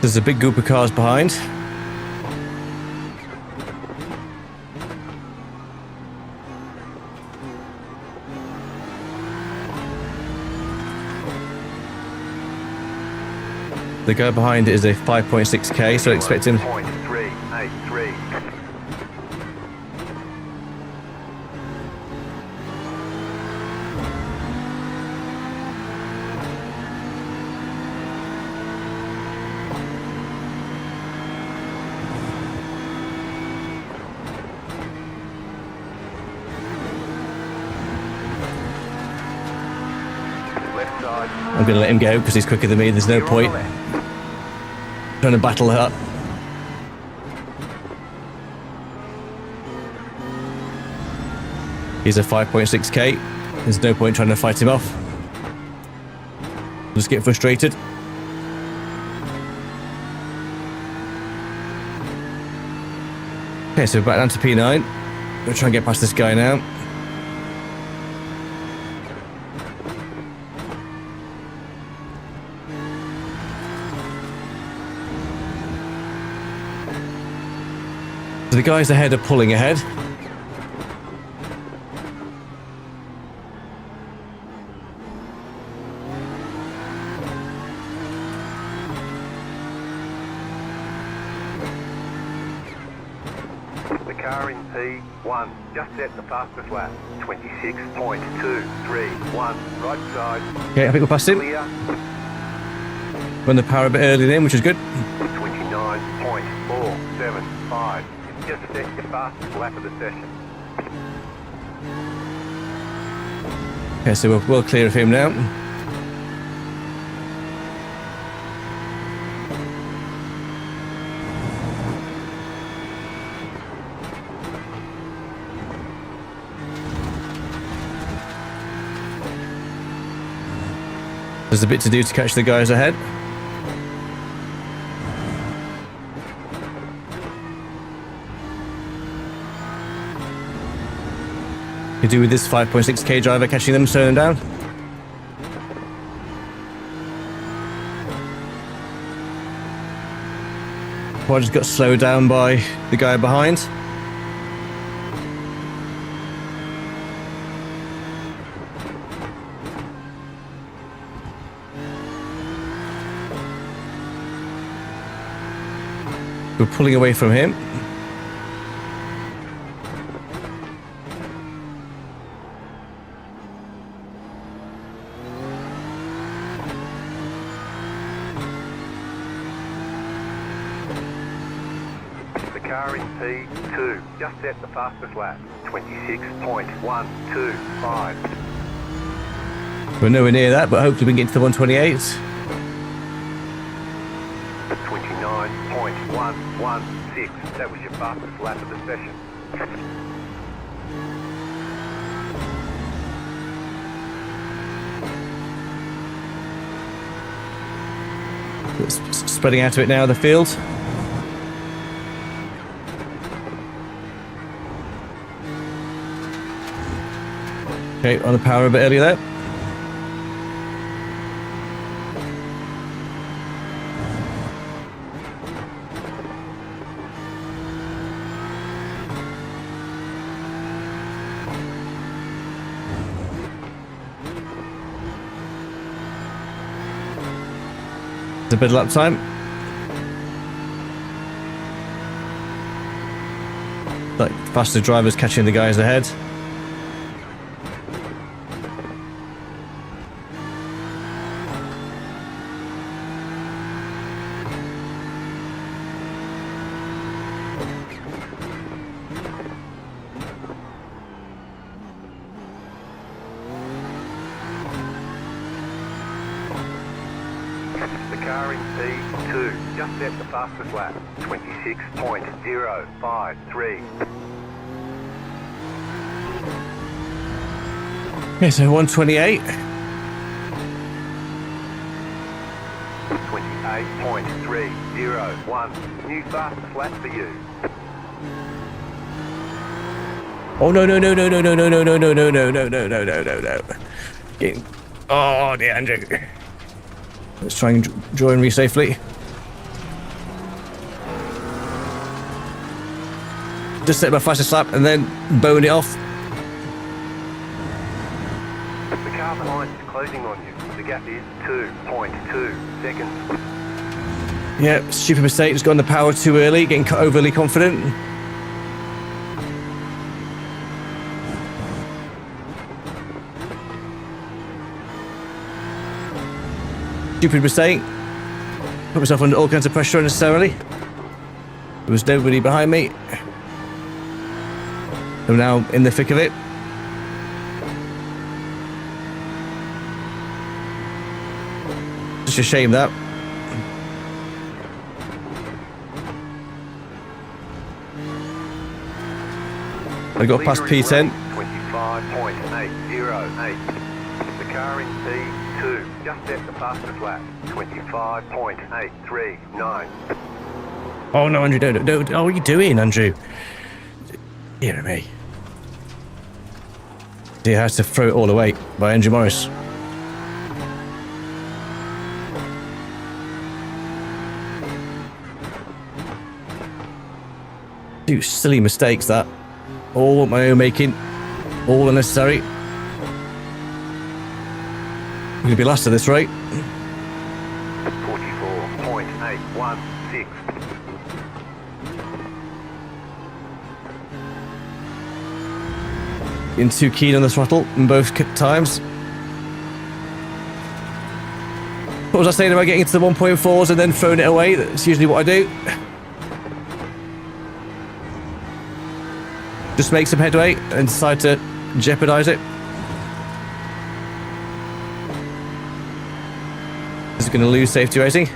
There's a big group of cars behind. The guy behind is a 5.6k, so expect him. 0.383. Left side. I'm going to let him go because he's quicker than me. There's no You're on point the left. trying to battle it up. He's a 5.6k. There's no point trying to fight him off. Just get frustrated. Okay, so back down to P9. We'll try and get past this guy now. So the guys ahead are pulling ahead. The car in P1 just set the fastest lap. 26.231. Right side. Okay, I think we're past him. Clear. Run the power a bit early then, which is good. 29.475. Just set your fastest lap of the session. Okay, so we'll clear of him now. There's a bit to do to catch the guys ahead. You do with this 5.6k driver catching them, slowing them down. I just got slowed down by the guy behind. We're pulling away from him. The car in P2 just set the fastest lap, 26.125. We're nowhere near that, but hopefully we can get to the 128. 29.116. That was your fastest lap of the session. It's spreading out a bit now, the field. Okay, on the power a bit earlier there. It's a bit of lap time. Like faster drivers catching the guys ahead. The car in P2 just set the fastest lap, 26.053. Okay, so 128. 28.301. New fastest lap for you. Oh no no no no no no no no no no no no no no no no no no. Oh dear, Andrew. Let's try and join me safely. Just set my fastest lap and then bone it off. The car behind is closing on you. The gap is 2.2 seconds. Yeah, stupid mistake. Just got on the power too early, getting overly confident. Stupid mistake. Put myself under all kinds of pressure unnecessarily. There was nobody behind me. I'm now in the thick of it. Just a shame that. I got past P10. 25.808. The car in P2 just set the fastest lap, 25.839. Oh no, Andrew, don't. Oh, what are you doing, Andrew? Dear me. Dear, has to throw it all away by Andrew Morris. Do silly mistakes that. All my own making. All unnecessary. I'm gonna be last at this rate. 44.816. Being too keen on the throttle in both times. What was I saying about getting into the 1.4s and then throwing it away? That's usually what I do. Just make some headway and decide to jeopardize it. He's going to lose safety rating.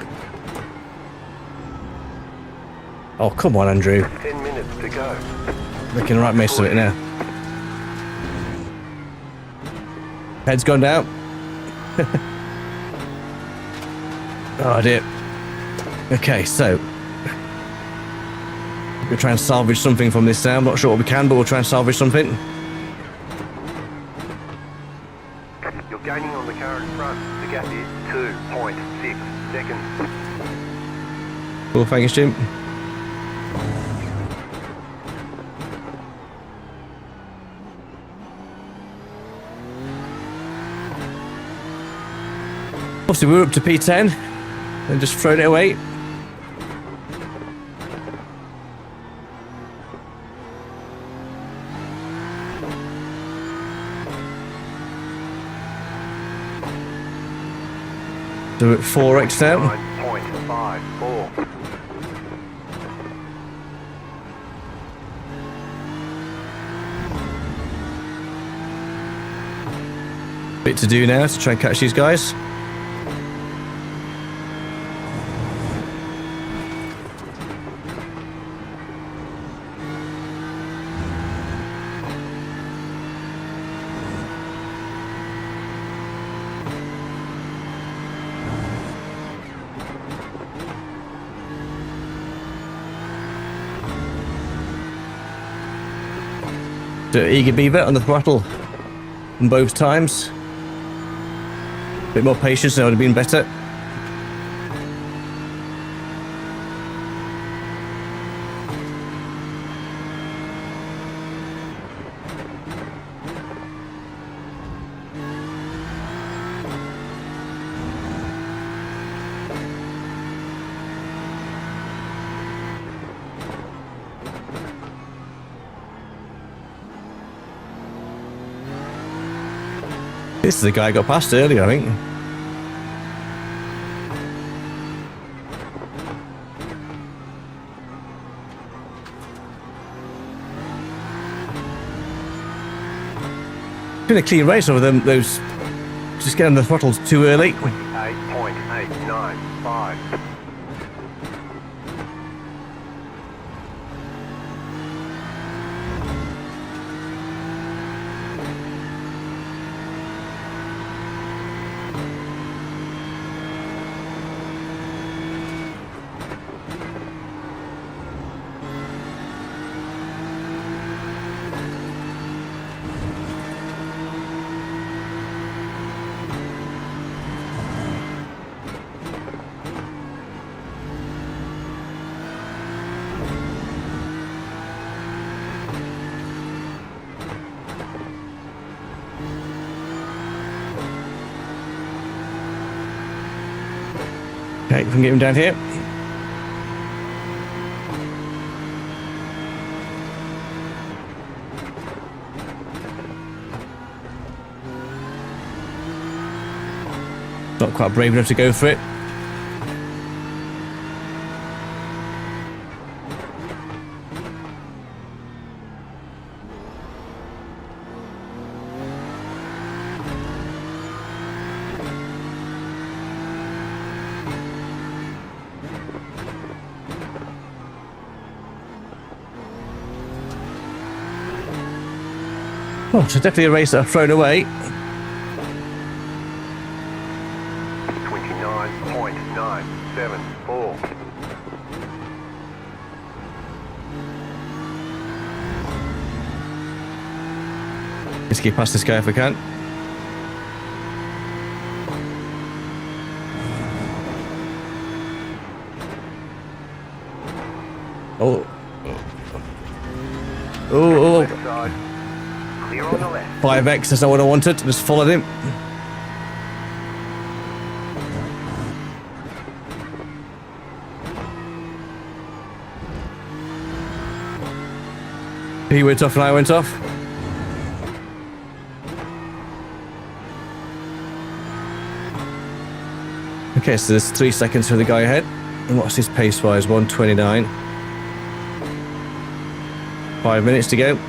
Oh, come on, Andrew. 10 minutes to go. Making the right mess of it now. Head's gone down. Oh dear. Okay, so we'll try and salvage something from this now. I'm not sure what we can, but we'll try and salvage something. You're gaining on the car in front. The gap is 2.6 seconds. Cool, thanks, Jim. Obviously, we were up to P10 and just thrown it away. So at 4x now. 9.54. Bit to do now to try and catch these guys. So eager beaver on the throttle on both times. Bit more patience, that would have been better. This is the guy I got past earlier, I think. Been a clean race over them. Those just getting the throttles too early. 28.895. Okay, we can get him down here. Not quite brave enough to go for it. Oh, so definitely a race that I've thrown away. 29.974. Let's get past this guy if we can. Oh. Oh. Left side. Clear on the left. 5x, that's not what I wanted. Just followed him. He went off and I went off. Okay, so there's 3 seconds for the guy ahead. And what's his pace wise? 129. 5 minutes to go.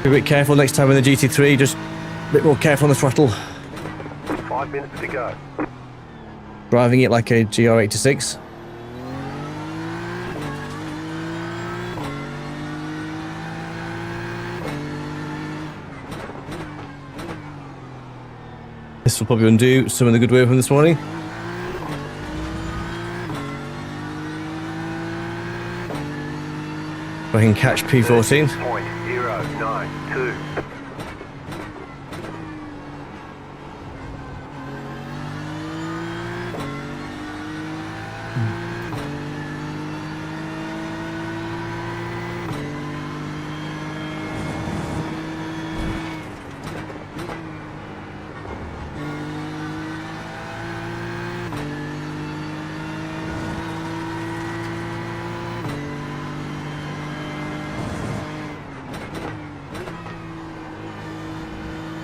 Be a bit careful next time in the GT3, just a bit more careful on the throttle. 5 minutes to go. Driving it like a GR86. This will probably undo some of the good work from this morning. If I can catch P14. 0.092.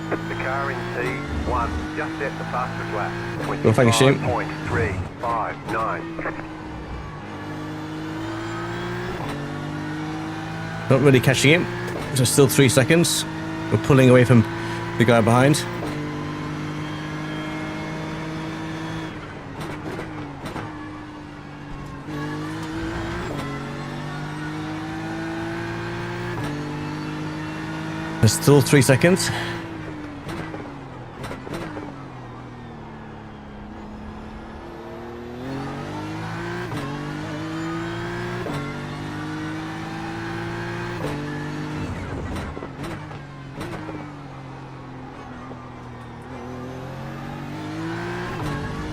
The car in T1 just set the fastest lap. Well, thank you, Shim. 25.359. Not really catching him. There's still 3 seconds. We're pulling away from the guy behind. There's still 3 seconds.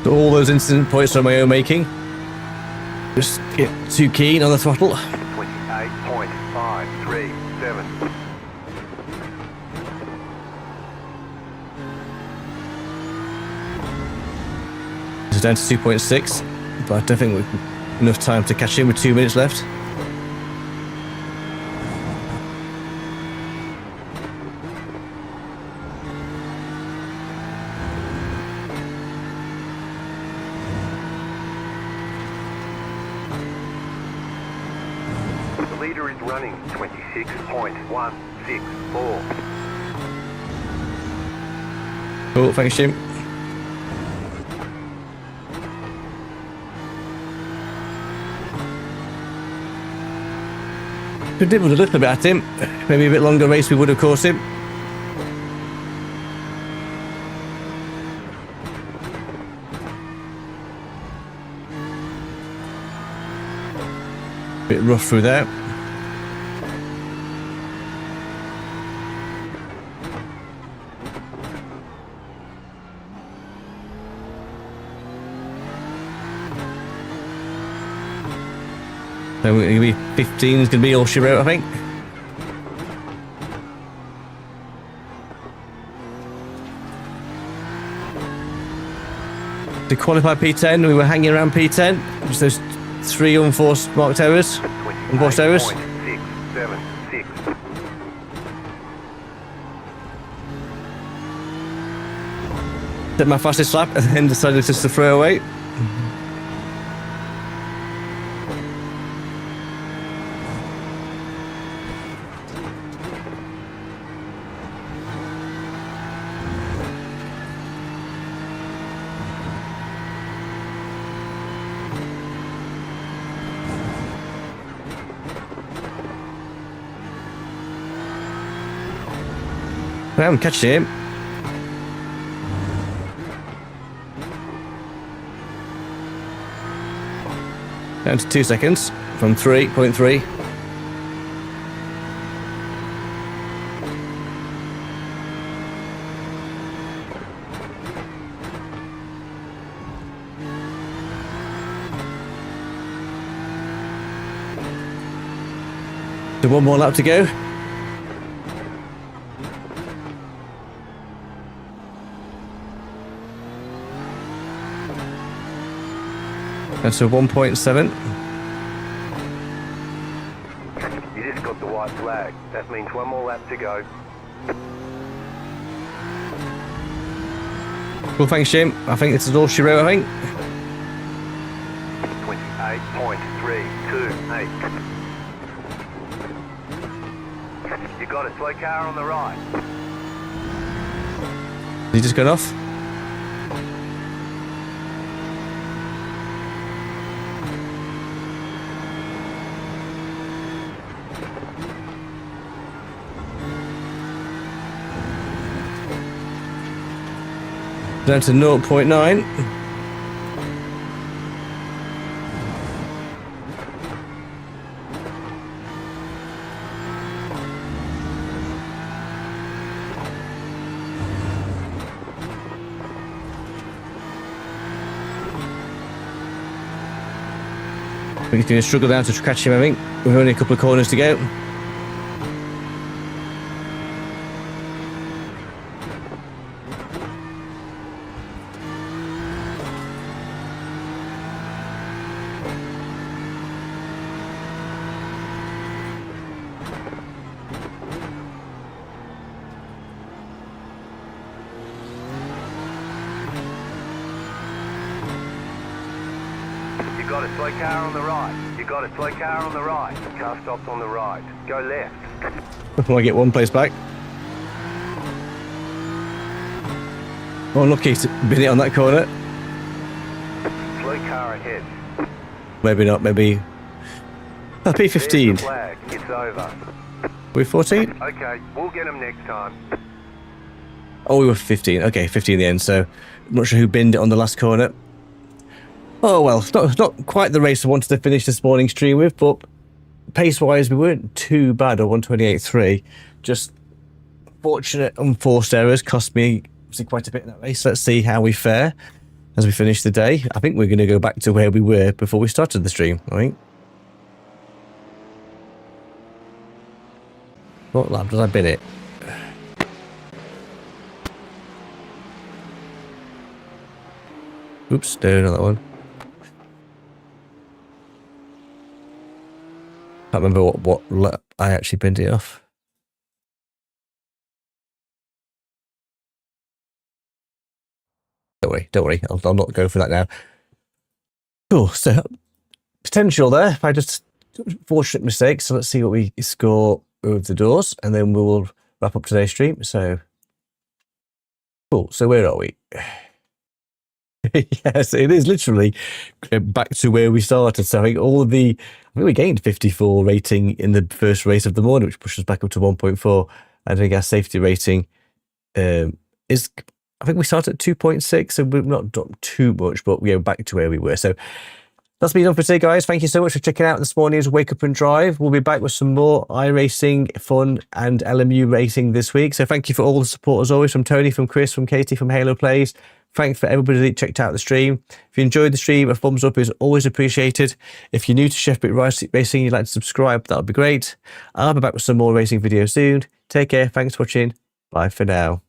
All those incident points are my own making. Just get too keen on the throttle. 28.537. It's down to 2.6, but I don't think we've enough time to catch him with 2 minutes left. The leader is running 26.164. Cool, thanks, Jim. Could dibbled a little bit at him. Maybe a bit longer race we would have caught him. Bit rough through there. So maybe 15 is going to be all she wrote, I think. To qualify P10, we were hanging around P10. Just those 3 unforced marked errors. Unforced errors. 28.676. Did my fastest lap and then decided just to throw away. Well, I'm catching him. Down to 2 seconds from 3.3. So 1 more lap to go. That's a 1.7. You just got the white flag. That means 1 more lap to go. Well, thanks, Jim. I think this is all she wrote, I think. 28.328. You got a slow car on the right. Has he just gone off? Down to 0.9. We're going to struggle down to catch him, I think. We've only a couple of corners to go. You got a slow car on the right. You got a slow car on the right. Car stopped on the right. Go left. I want to get one place back. Oh, lucky he's been hit on that corner. Slow car ahead. Maybe not, maybe. Oh, P15. There's the flag. It's over. We're 14? Okay, we'll get them next time. Oh, we were 15. Okay, 15 in the end, so I'm not sure who binned it on the last corner. Oh, well, it's not quite the race I wanted to finish this morning's stream with, but pace-wise, we weren't too bad at 128.3. Just fortunate unforced errors cost me obviously quite a bit in that race. Let's see how we fare as we finish the day. I think we're going to go back to where we were before we started the stream, I think. What lap did I bin it? Oops, no, not that one. Can't remember what lap I actually binned it off. Don't worry. I'll not go for that now. Cool. So potential there. I just fortunate mistake. So let's see what we score with the doors, and then we will wrap up today's stream. So cool. So where are we? Yes, it is literally back to where we started. So I think we gained 54 rating in the first race of the morning, which pushes back up to 1.4. I think our safety rating is, I think we started at 2.6, so we've not dropped too much, but we're back to where we were. So that's been done for today, guys. Thank you so much for checking out this morning's Wake Up and Drive. We'll be back with some more iRacing fun and LMU racing this week. So thank you for all the support as always, from Tony, from Chris, from Katie, from Halo Plays. Thanks for everybody that checked out the stream. If you enjoyed the stream, a thumbs up is always appreciated. If you're new to Chef Bit Racing and you'd like to subscribe, that would be great. I'll be back with some more racing videos soon. Take care. Thanks for watching. Bye for now.